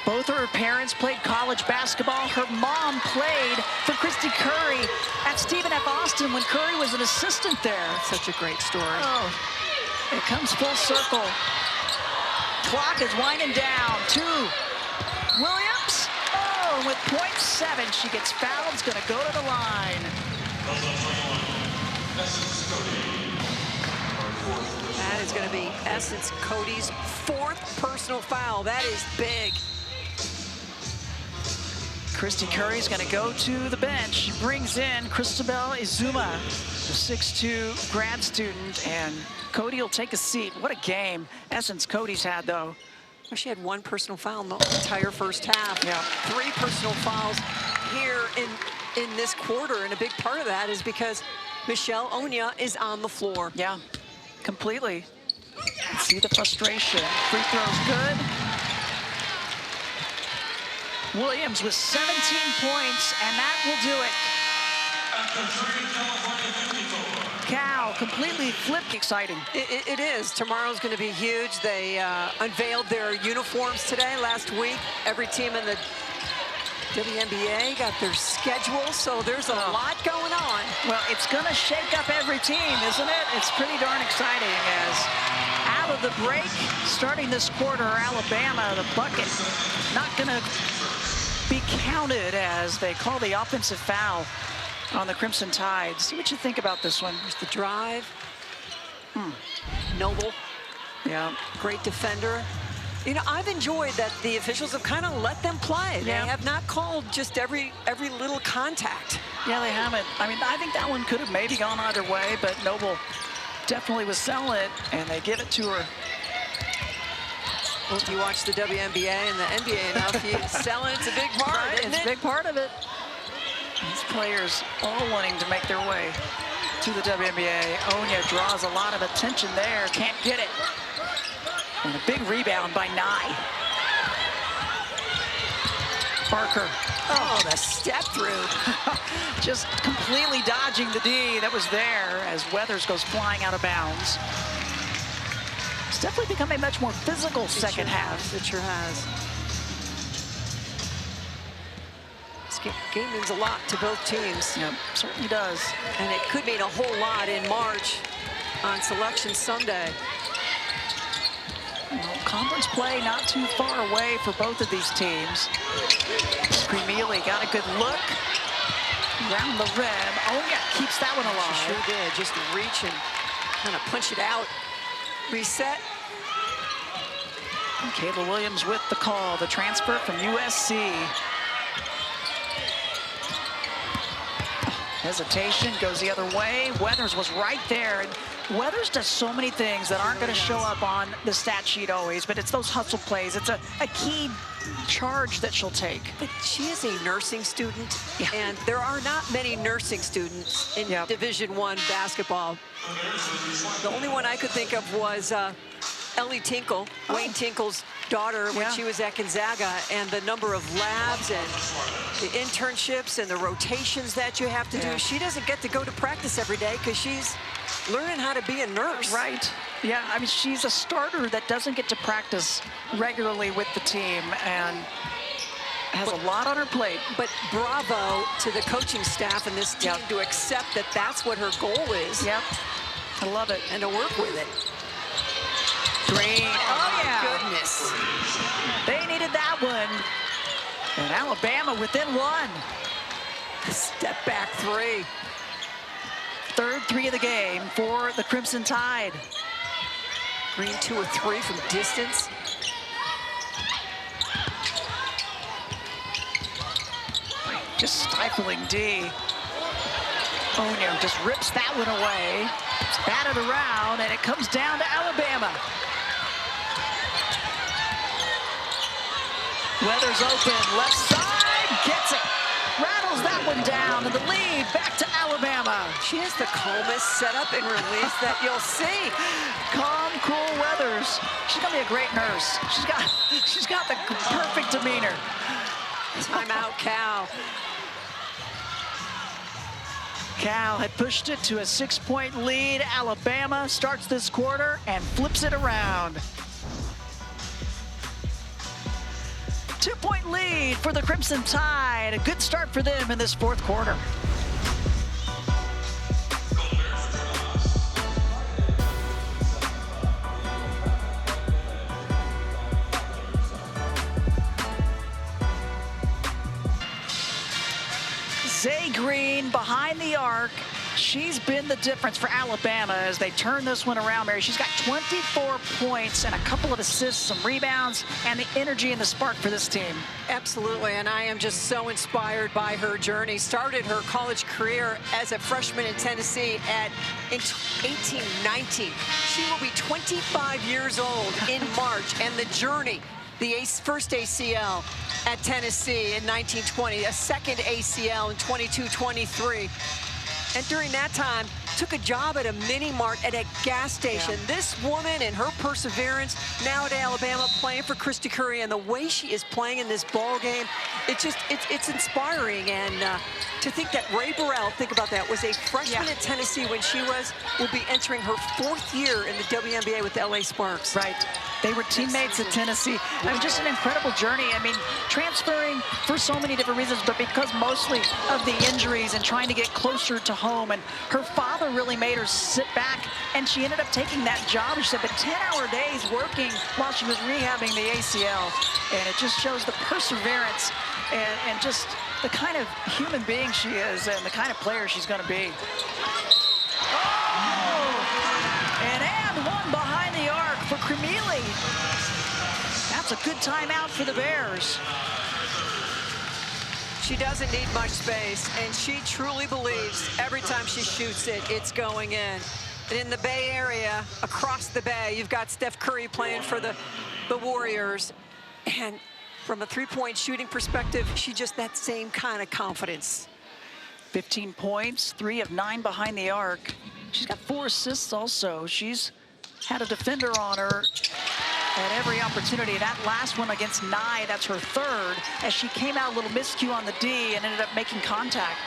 Both of her parents played college basketball. Her mom played for Christy Curry at Stephen F. Austin when Curry was an assistant there. Such a great story. Oh, it comes full circle. Clock is winding down. 2. Williams. Oh, with .7, she gets fouled. It's going to go to the line. That is going to be Essence Cody's 4th personal foul. That is big. Christy Curry's going to go to the bench. She brings in Cristobal Izuma, the 6'2" grad student, and Cody will take a seat. What a game Essence Cody's had, though. Well, she had 1 personal foul in the entire first half. Yeah. 3 personal fouls here in this quarter, and a big part of that is because Michelle Onya is on the floor. Yeah, completely. See the frustration. Free throw's good. Williams with 17 points, and that will do it. Cal completely flipped. Exciting. It is. Tomorrow's going to be huge. They unveiled their uniforms today, last week. Every team in the WNBA got their schedule, so there's a lot going on. Well, it's going to shake up every team, isn't it? It's pretty darn exciting as out of the break, starting this quarter, Alabama, the bucket, not going to be counted as they call the offensive foul on the Crimson Tide. See what you think about this one. There's the drive. Noble. Yeah. Great defender. You know, I've enjoyed that the officials have kind of let them play. They have not called just every little contact. Yeah, they haven't. I mean, I think that one could have maybe gone either way, but Noble definitely was selling it, and they give it to her. Well, if you watch the WNBA and the NBA enough, selling it's a big part, right, isn't it's it? a big part of it. These players all wanting to make their way to the WNBA. Onya draws a lot of attention there, can't get it. And a big rebound by Nye. Parker. Oh, the step through. Just completely dodging the D that was there as Weathers goes flying out of bounds. It's definitely become a much more physical second half. It sure has. This game means a lot to both teams. Yep, certainly does. And it could mean a whole lot in March on Selection Sunday. Well, conference play not too far away for both of these teams. Krimili got a good look around the rim. Onya keeps that one alive. She sure did. Just reach and kind of punch it out. Reset. And Kayla Williams with the call, the transfer from USC. Hesitation, goes the other way. Weathers was right there. And Weathers does so many things that aren't going to show up on the stat sheet always, but it's those hustle plays. It's a key charge that she'll take. But she is a nursing student, and there are not many nursing students in Division I basketball. The only one I could think of was Ellie Tinkle, Wayne Tinkle's daughter, when she was at Gonzaga, and the number of labs and the internships and the rotations that you have to do. She doesn't get to go to practice every day because she's learning how to be a nurse. Right. Yeah, I mean, she's a starter that doesn't get to practice regularly with the team and has a lot on her plate. But bravo to the coaching staff and this team to accept that that's what her goal is. Yep, I love it. And to work with it. Green. Oh, yeah. Goodness. They needed that one. And Alabama within one. Step back three. Third three of the game for the Crimson Tide. Green 2 of 3 from distance. Just stifling D. Onya just rips that one away. It's batted around, and it comes down to Alabama. Weathers open, left side, gets it. Rattles that one down, and the lead back to Alabama. She has the calmest setup and release that you'll see. Calm, cool Weathers. She's gonna be a great nurse. She's got the perfect demeanor. Timeout, Cal. Cal had pushed it to a 6-point lead. Alabama starts this quarter and flips it around. 2-point lead for the Crimson Tide. A good start for them in this fourth quarter. Zaay Green behind the arc. She's been the difference for Alabama as they turn this one around, Mary. She's got 24 points and a couple of assists, some rebounds, and the energy and the spark for this team. Absolutely, and I am just so inspired by her journey. Started her college career as a freshman in Tennessee in 1819. She will be 25 years old in March, and the journey, the first ACL at Tennessee in 1920, a second ACL in 22-23. And during that time, took a job at a mini mart at a gas station. This woman and her perseverance, now at Alabama, playing for Christy Curry, and the way she is playing in this ball game, it's inspiring. And to think that Ray Burrell, think about that, was a freshman at Tennessee when she will be entering her 4th year in the WNBA with the LA Sparks. Right. They were teammates at Tennessee. I mean, just an incredible journey. I mean, transferring for so many different reasons, but because mostly of the injuries and trying to get closer to home. And her father really made her sit back, and she ended up taking that job. She said, but 10-hour days working while she was rehabbing the ACL. And it just shows the perseverance and just the kind of human being she is and the kind of player she's going to be. And one behind the arc for Krimili. That's a good timeout for the Bears. She doesn't need much space, and she truly believes every time she shoots it, it's going in. And in the Bay Area, across the Bay, you've got Steph Curry playing for the Warriors. And from a three-point shooting perspective, she just that same kind of confidence. 15 points, 3 of 9 behind the arc. She's got 4 assists also. She's had a defender on her at every opportunity. That last one against Nye, that's her 3rd, as she came out a little miscue on the D and ended up making contact.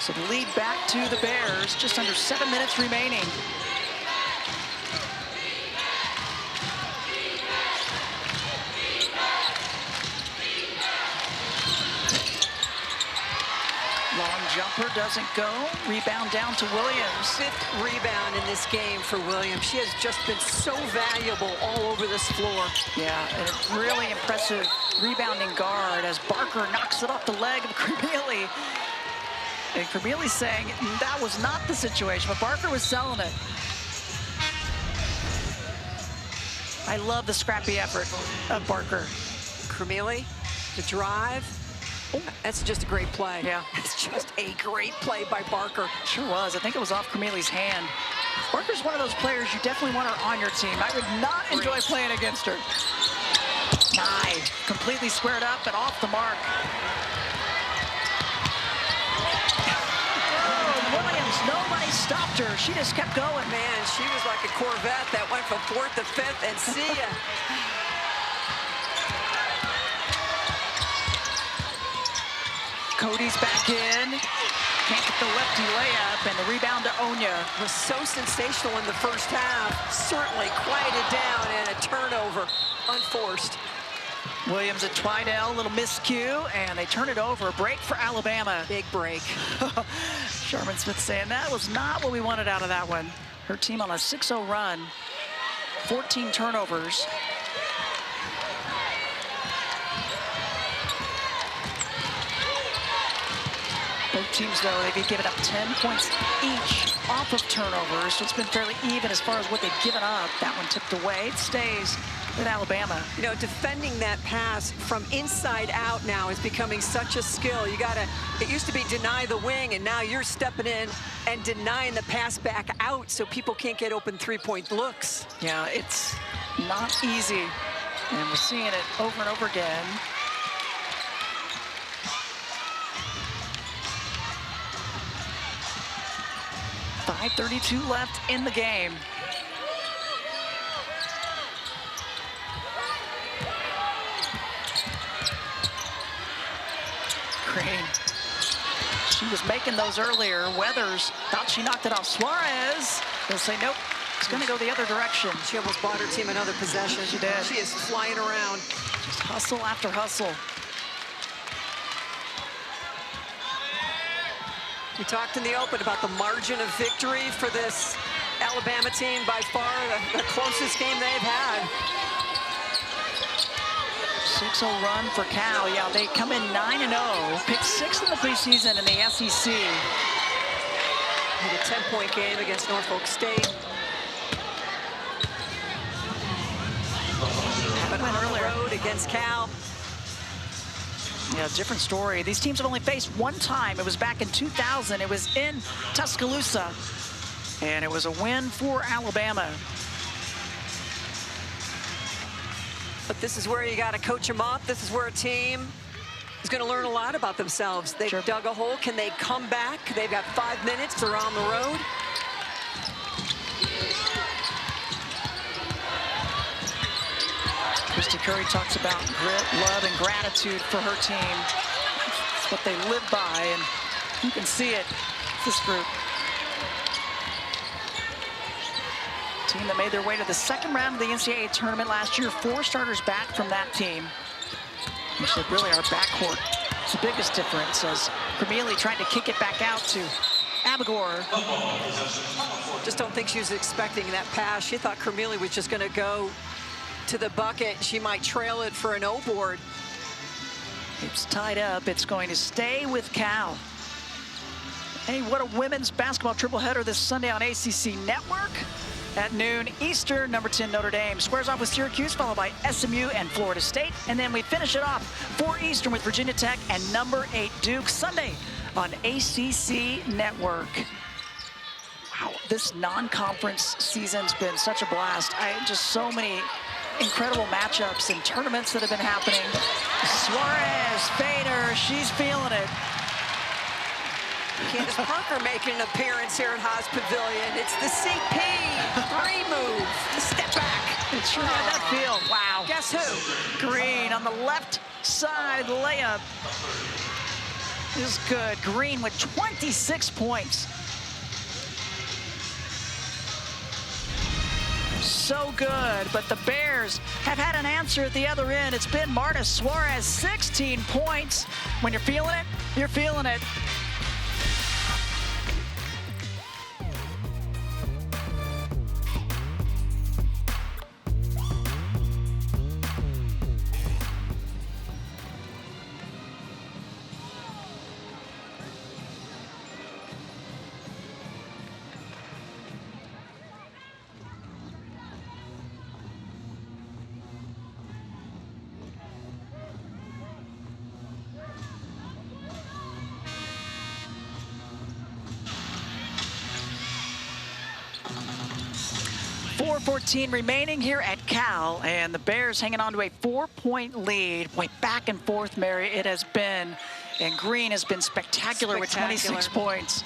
So the lead back to the Bears, just under 7 minutes remaining. Long jumper doesn't go. Rebound down to Williams. 5th rebound in this game for Williams. She has just been so valuable all over this floor. Yeah, and a really impressive rebounding guard as Barker knocks it off the leg of Krimili. And Krimili's saying that was not the situation, but Barker was selling it. I love the scrappy effort of Barker. Krimili, the drive. Oh, that's just a great play. Yeah. It's just a great play by Barker. Sure was. I think it was off Krimili's hand. Barker's one of those players you definitely want her on your team. I would not enjoy playing against her. Nye, completely squared up and off the mark. Oh, Williams, nobody stopped her. She just kept going. Man, she was like a Corvette that went from 4th to 5th, and see ya. Cody's back in. Can't get the lefty layup, and the rebound to Onya. Was so sensational in the first half. Certainly quieted down, and a turnover, unforced. Williams at Twidell, little miscue, and they turn it over. Break for Alabama. Big break. Sherman Smith saying that was not what we wanted out of that one. Her team on a 6-0 run. 14 turnovers. Both teams, though, they've given up 10 points each off of turnovers, so it's been fairly even as far as what they've given up. That one tipped away. It stays with Alabama. You know, defending that pass from inside out now is becoming such a skill. You gotta, it used to be deny the wing, and now you're stepping in and denying the pass back out so people can't get open three-point looks. Yeah, it's not easy, and we're seeing it over and over again. 5:32 left in the game. Green. She was making those earlier. Weathers thought she knocked it off Suarez. They'll say, nope, it's going to go the other direction. She almost bought her team another possession. She did. She is flying around. Just hustle after hustle. We talked in the open about the margin of victory for this Alabama team. By far the closest game they've had. 6-0 run for Cal. Yeah, they come in 9-0. Picked 6th in the preseason in the SEC. Had a 10-point game against Norfolk State. But on the road against Cal. Yeah, different story. These teams have only faced one time. It was back in 2000. It was in Tuscaloosa. And it was a win for Alabama. But this is where you got to coach them up. This is where a team is going to learn a lot about themselves. They've dug a hole. Can they come back? They've got 5 minutes. They're on the road. Christy Curry talks about grit, love, and gratitude for her team. It's what they live by, and you can see it, this group. team that made their way to the second round of the NCAA tournament last year. 4 starters back from that team. We said really our backcourt is the biggest difference, as Krimili trying to kick it back out to Abigor. Just don't think she was expecting that pass. She thought Krimili was just going to go to the bucket. She might trail it for an O-board. It's tied up. It's going to stay with Cal. Hey, what a women's basketball triple header this Sunday on ACC Network. At noon Eastern, number 10 Notre Dame squares off with Syracuse, followed by SMU and Florida State. And then we finish it off 4 Eastern with Virginia Tech and number 8 Duke, Sunday on ACC Network. Wow, this non-conference season's been such a blast. Just so many incredible matchups and tournaments that have been happening. Suarez, Fader, she's feeling it. Candace Parker making an appearance here at Haas Pavilion. It's the CP 3 move, the step back. It sure had that feel. Wow. Guess who? Green on the left side layup is good. Green with 26 points. So good, but the Bears have had an answer at the other end. It's been Marta Suarez, 16 points. When you're feeling it, you're feeling it. .14 remaining here at Cal, and the Bears hanging on to a 4-point lead. Boy, back and forth, Mary, it has been. And Green has been spectacular with 26 points.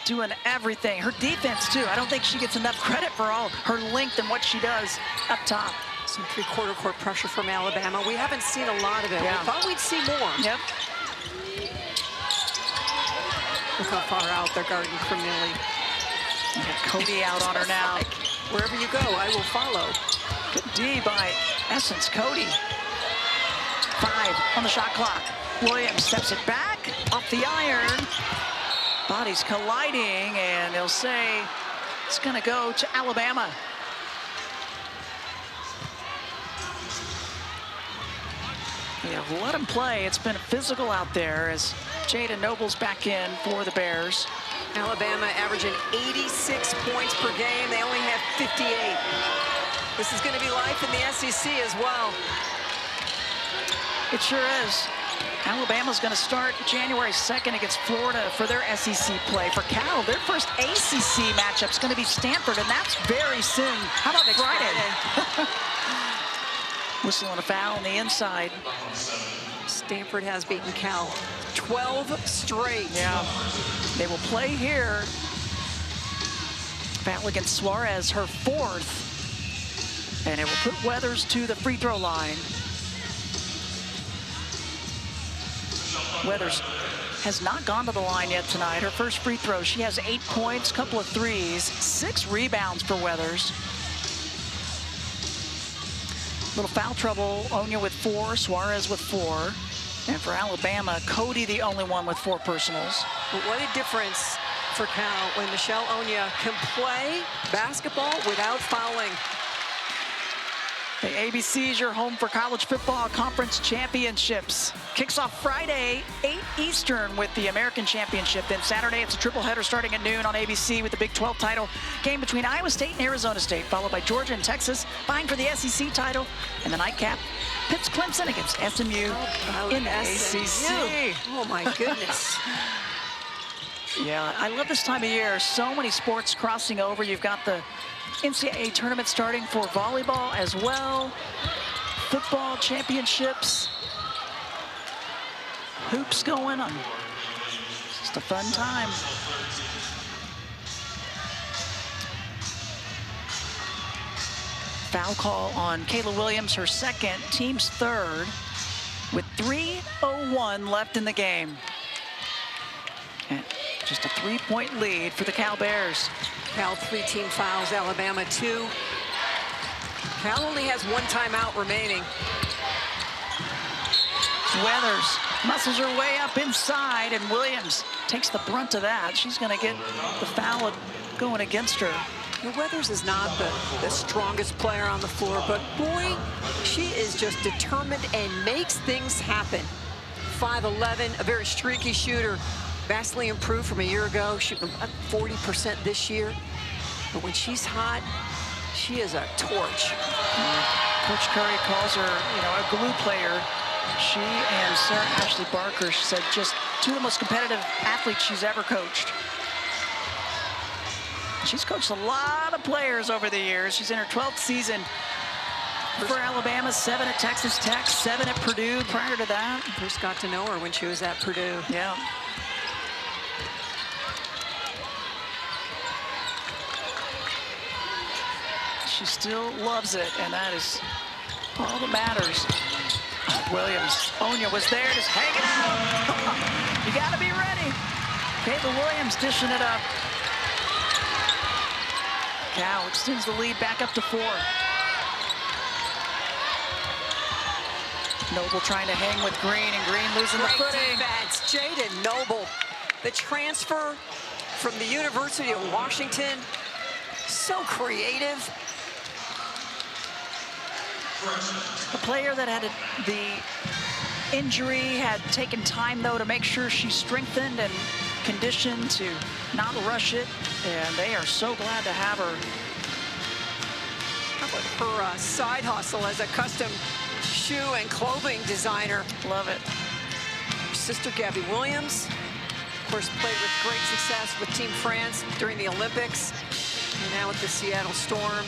Doing everything. Her defense, too. I don't think she gets enough credit for all her length and what she does up top. Some three-quarter court pressure from Alabama. We haven't seen a lot of it. Yeah. We thought we'd see more. Yep. Look how far out they're guarding Krimili. Cody out on her now. Like, wherever you go, I will follow. Good D by Essence. Cody. 5 on the shot clock. Williams steps it back off the iron. Bodies colliding, and they'll say it's going to go to Alabama. Yeah, let them play. It's been physical out there as Jada Noble's back in for the Bears. Alabama averaging 86 points per game. They only have 58. This is going to be life in the SEC as well. It sure is. Alabama's going to start January 2nd against Florida for their SEC play. For Cal, their first ACC matchup is going to be Stanford, and that's very soon. How about next Friday? Whistle and a foul on the inside. Stanford has beaten Cal 12 straight. Yeah. They will play here. Foul against Suarez, her 4th. And it will put Weathers to the free throw line. Weathers has not gone to the line yet tonight. Her first free throw, she has 8 points, couple of threes, 6 rebounds for Weathers. Little foul trouble, Onya with 4, Suarez with 4. And for Alabama, Cody the only one with 4 personals. But what a difference for Cal when Michelle Onya can play basketball without fouling. The ABC is your home for college football conference championships. Kicks off Friday, 8 Eastern with the American Championship. Then Saturday, it's a triple header starting at noon on ABC with the Big 12 title game between Iowa State and Arizona State, followed by Georgia and Texas, vying for the SEC title. And the nightcap pits Clemson against SMU in the ACC. Oh, my goodness. Yeah, I love this time of year. So many sports crossing over. You've got the NCAA tournament starting for volleyball as well. Football championships. Hoops going on. Just a fun time. Foul call on Kayla Williams, her 2nd, team's 3rd, with 3:01 left in the game. And just Just a 3-point lead for the Cal Bears. Cal 3 team fouls, Alabama 2. Cal only has 1 timeout remaining. Weathers muscles her way up inside, and Williams takes the brunt of that. She's going to get the foul going against her. Weathers is not the strongest player on the floor, but boy, she is just determined and makes things happen. 5'11", a very streaky shooter, vastly improved from a year ago, shooting about 40% this year. But when she's hot, she is a torch. Coach Curry calls her, a glue player. She and Sarah Ashley Barker, she said, just 2 of the most competitive athletes she's ever coached. She's coached a lot of players over the years. She's in her 12th season for Alabama, 7 at Texas Tech, 7 at Purdue prior to that. First got to know her when she was at Purdue. Yeah. She still loves it, and that is all that matters. Williams, Onya was there, just hanging out. You gotta be ready. Kayla Williams dishing it up. Cal extends the lead back up to 4. Noble trying to hang with Green, and Green losing the footing. Defense. Jada Noble, the transfer from the University of Washington, so creative. A player that had the injury, had taken time, though, to make sure she's strengthened and conditioned to not rush it, and they are so glad to have her. How about her side hustle as a custom shoe and clothing designer? Love it. Her sister, Gabby Williams, of course, played with great success with Team France during the Olympics, and now with the Seattle Storm.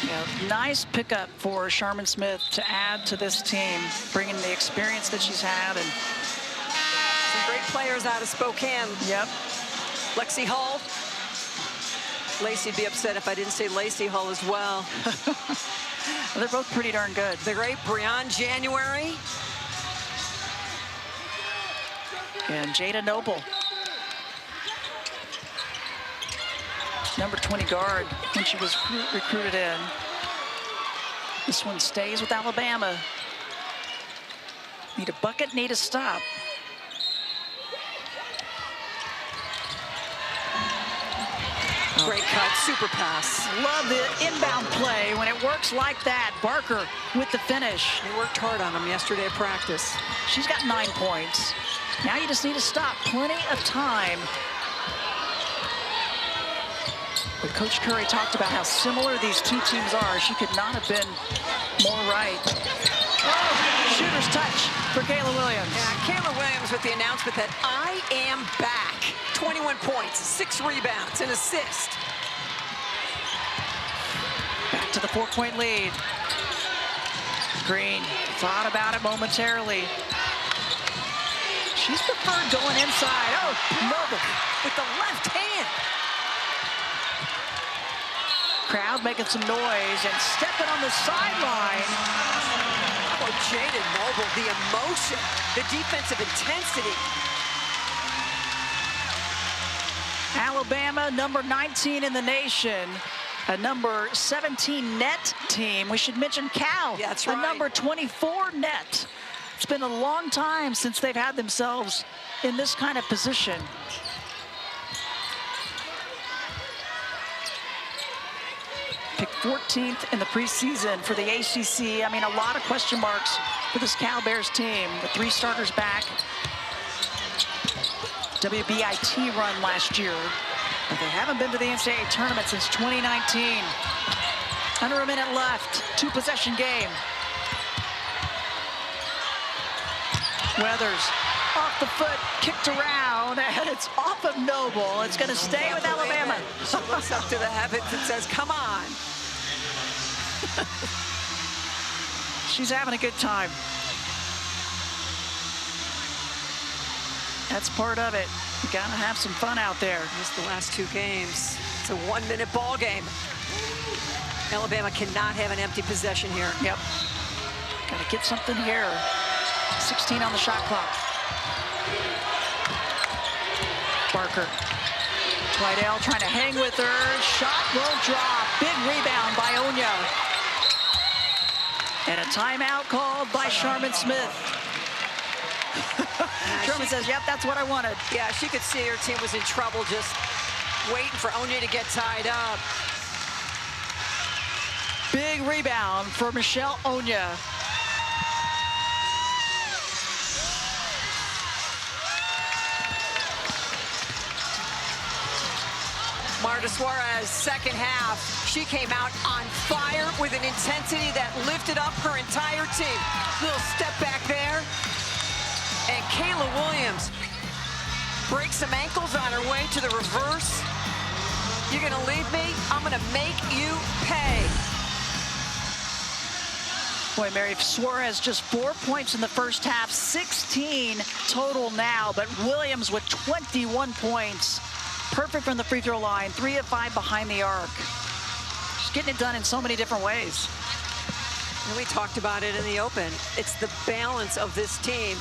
Yeah, nice pickup for Sharman Smith to add to this team, bringing the experience that she's had. And some great players out of Spokane. Yep. Lexi Hull. Lacey'd be upset if I didn't say Lacey Hull as well. They're both pretty darn good. The great Breon January. And Jada Noble. Number 20 guard when she was recruited in. This one stays with Alabama. Need a bucket, need a stop. Great cut, super pass. Love the inbound play when it works like that. Barker with the finish. They worked hard on him yesterday at practice. She's got 9 points. Now you just need to stop. Plenty of time. But Coach Curry talked about how similar these 2 teams are. She could not have been more right. Oh, shooter's touch for Kayla Williams. Yeah, Kayla Williams with the announcement that I am back. 21 points, 6 rebounds, an assist. Back to the 4-point lead. Green thought about it momentarily. She's preferred going inside. Oh, Noble with the left hand. Crowd making some noise and stepping on the sideline. Oh, Jada Noble, the emotion, the defensive intensity. Alabama, number 19 in the nation, a number 17 net team. We should mention Cal, yeah, that's right. a number 24 net. It's been a long time since they've had themselves in this kind of position. Picked 14th in the preseason for the ACC. I mean, a lot of question marks for this Cal Bears team. The 3 starters back. WBIT run last year. But they haven't been to the NCAA tournament since 2019. Under a minute left. 2-possession game. Weathers off the foot, kicked around, and it's off of Noble. It's going to stay with Alabama. She looks up to the heavens and says, come on. She's having a good time. That's part of it. You gotta have some fun out there. Just the last 2 games. It's a 1-minute ball game. Alabama cannot have an empty possession here. Yep. Gotta get something here. 16 on the shot clock. Barker. Twydale trying to hang with her. Shot won't drop. Big rebound by Onya. And a timeout called by Sharman Smith. Sharman says, yep, that's what I wanted. Yeah, she could see her team was in trouble, just waiting for Onya to get tied up. Big rebound for Michelle Onya. Marta Suarez, second half. She came out on fire with an intensity that lifted up her entire team. Little step back there. And Kayla Williams breaks some ankles on her way to the reverse. You're gonna leave me? I'm gonna make you pay. Boy, Mary, Suarez just 4 points in the first half, 16 total now, but Williams with 21 points. Perfect from the free throw line, 3 of 5 behind the arc. She's getting it done in so many different ways. And we talked about it in the open. It's the balance of this team.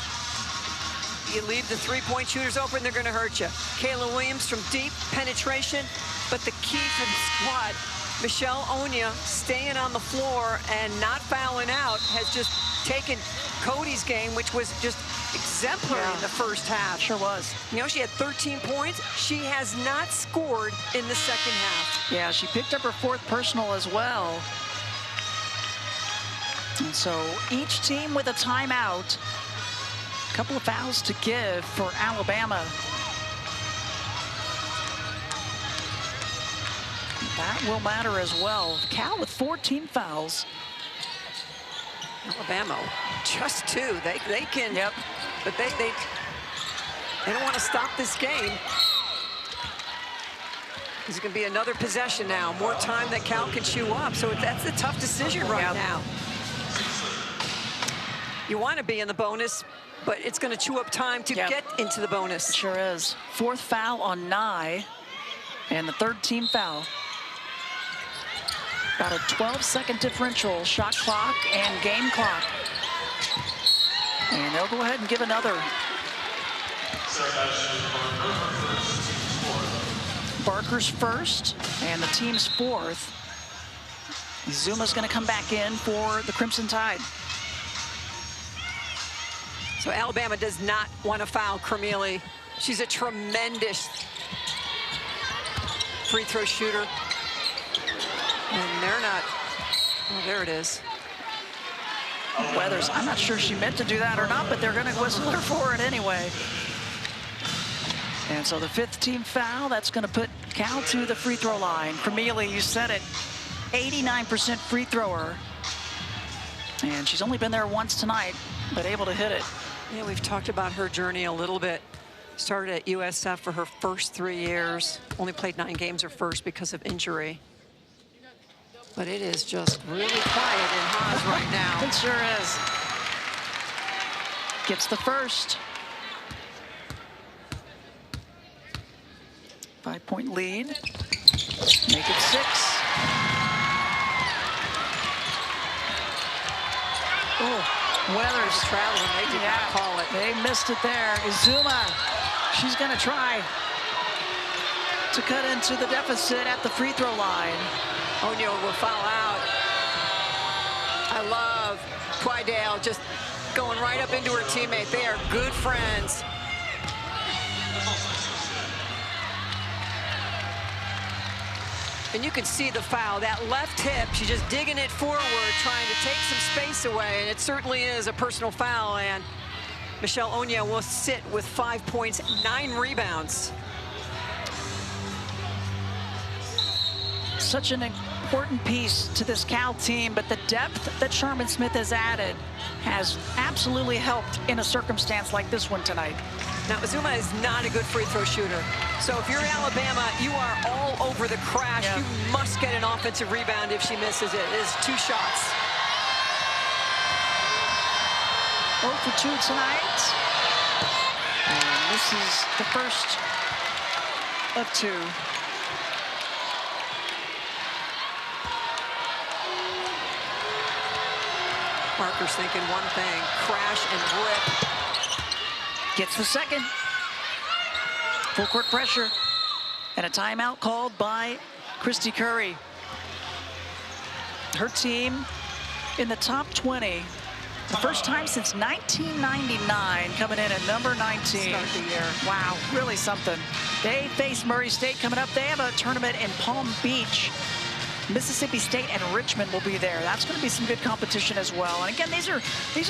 You leave the three-point shooters open, they're gonna hurt you. Kayla Williams from deep penetration, but the key for the squad, Michelle Onya staying on the floor and not fouling out, has just taken Cody's game, which was just exemplary in the first half. Sure was. You know, she had 13 points. She has not scored in the second half. Yeah, she picked up her 4th personal as well. And so each team with a timeout. A couple of fouls to give for Alabama. That will matter as well. Cal with 14 fouls. Alabama, just 2. They can. Yep. But they don't want to stop this game. There's going to be another possession now. More time that Cal can chew up. So that's the tough decision right now. You want to be in the bonus, but it's going to chew up time to get into the bonus. It sure is. 4th foul on Nye, and the 3rd team foul. About a 12-second differential, shot clock and game clock. And they'll go ahead and give another. Barker's first, and the team's 4th. Zuma's going to come back in for the Crimson Tide. So Alabama does not want to foul Krimili. She's a tremendous free throw shooter. And they're not, oh, there it is. Weathers, I'm not sure she meant to do that or not, but they're going to whistle her for it anyway. And so the 5th team foul, that's going to put Cal to the free throw line. Krimili, you said it, 89% free thrower. And she's only been there once tonight, but able to hit it. Yeah, we've talked about her journey a little bit. Started at USF for her first 3 years. Only played 9 games her first because of injury. But it is just really quiet in Haas right now. It sure is. Gets the first. 5-point lead. Make it 6. Oh. Weathers traveling, they did not call it. They missed it there. Izuma, she's going to try to cut into the deficit at the free throw line. Onya will foul out. I love Twydale just going right up into her teammate. They are good friends. And you can see the foul. That left hip, she's just digging it forward, trying to take some space away. And it certainly is a personal foul. And Michelle Onya will sit with 5 points, 9 rebounds. Such an important piece to this Cal team, but the depth that Sharman Smith has added has absolutely helped in a circumstance like this one tonight. Now, Izuma is not a good free throw shooter. So if you're Alabama, you are all over the crash. You must get an offensive rebound if she misses it. It is 2 shots. 0 for 2 tonight. And this is the first of 2. Parker's thinking one thing, crash and rip. Gets the second. Full court pressure. And a timeout called by Christy Curry. Her team in the top 20. The first time since 1999, coming in at number 19. Start the year. Wow, really something. They face Murray State coming up. They have a tournament in Palm Beach. Mississippi State and Richmond will be there. That's going to be some good competition as well. And again, these are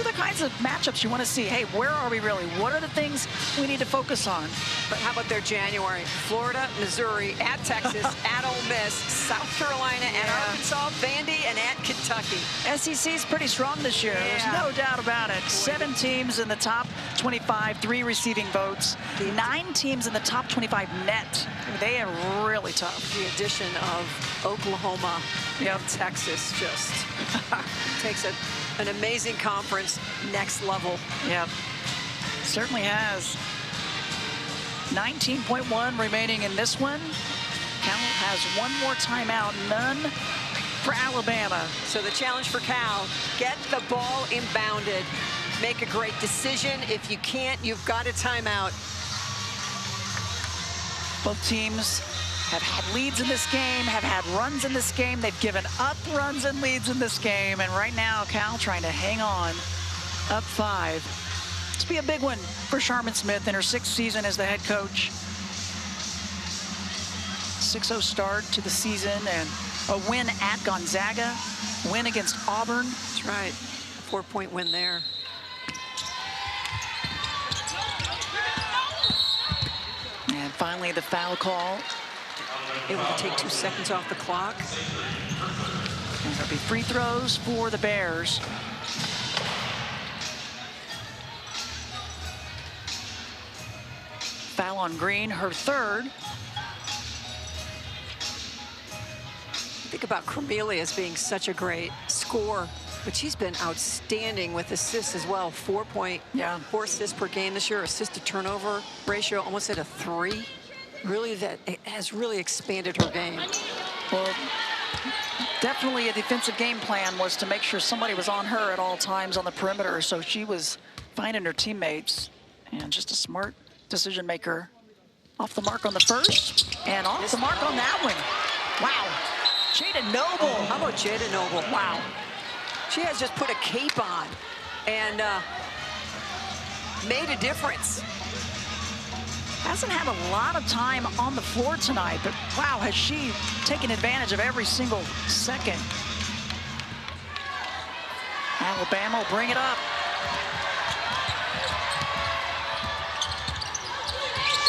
the kinds of matchups you want to see. Hey, where are we really? What are the things we need to focus on? But how about their January? Florida, Missouri, at Texas, at Ole Miss, South Carolina, at Arkansas, Vandy, and at Kentucky. SEC is pretty strong this year. There's no doubt about it. 7 teams in the top 25, 3 receiving votes, 9 teams in the top 25 net. They are really tough. The addition of Oklahoma and Texas just takes an amazing conference next level. Yeah, certainly has. 19.1 remaining in this one. Cal has one more timeout, none for Alabama. So the challenge for Cal, get the ball inbounded. Make a great decision. If you can't, you've got a timeout. Both teams have had leads in this game, have had runs in this game. They've given up runs and leads in this game. And right now, Cal trying to hang on, up 5. This will be a big one for Sharman Smith in her 6th season as the head coach. 6-0 start to the season and a win at Gonzaga, win against Auburn. That's right, 4-point win there. And finally, the foul call. Able to take 2 seconds off the clock. And there'll be free throws for the Bears. Foul on Green, her 3rd. Think about Krimili as being such a great scorer, but she's been outstanding with assists as well. 4 assists per game this year. Assist to turnover ratio almost at a 3. Really, that it has really expanded her game. Well, definitely a defensive game plan was to make sure somebody was on her at all times on the perimeter, so she was finding her teammates, and just a smart decision maker. Off the mark on the first, and off the mark on that one. Wow. Jada Noble. How about Jada Noble? Wow. She has just put a cape on and made a difference. Hasn't had a lot of time on the floor tonight, but wow, has she taken advantage of every single second. Alabama will bring it up.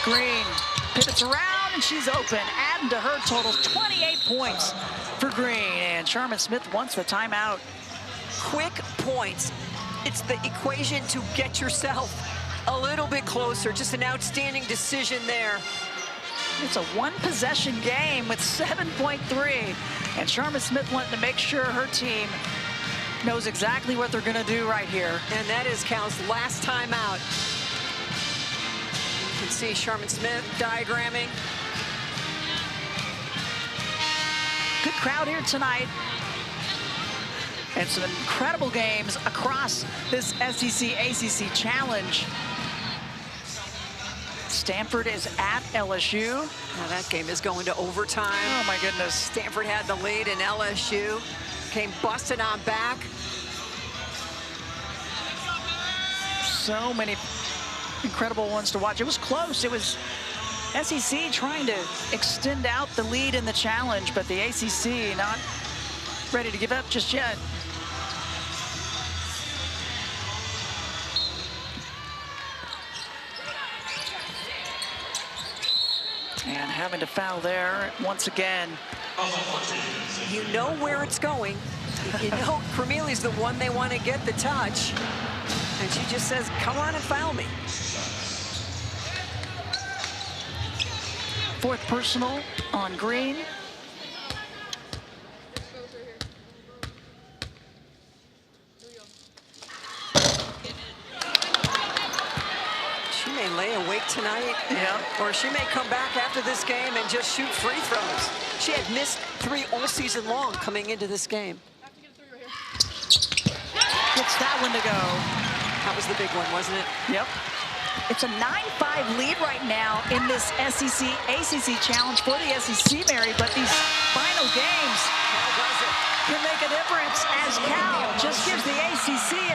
Green pivots around, and she's open, adding to her totals. 28 points for Green, and Sharman Smith wants the timeout. Quick points. It's the equation to get yourself a little bit closer. Just an outstanding decision there. It's a 1-possession game with 7.3, and Sharman Smith wanting to make sure her team knows exactly what they're going to do right here. And that is Cal's last timeout. You can see Sharman Smith diagramming. Good crowd here tonight. And some incredible games across this SEC ACC Challenge. Stanford is at LSU. Now that game is going to overtime. Oh my goodness. Stanford had the lead and LSU came busting on back. So many incredible ones to watch. It was close. It was SEC trying to extend out the lead in the challenge, but the ACC not ready to give up just yet. And having to foul there once again. You know where it's going. You know Krimili's the one they want to get the touch. And she just says, come on and foul me. 4th personal on Green. She may lay awake tonight, or she may come back after this game and just shoot free throws. She had missed 3 all season long coming into this game. Gets that one to go. That was the big one, wasn't it? Yep. It's a 9-5 lead right now in this ACC challenge for the SEC, Mary, but these final games can make a difference as Cal just gives the ACC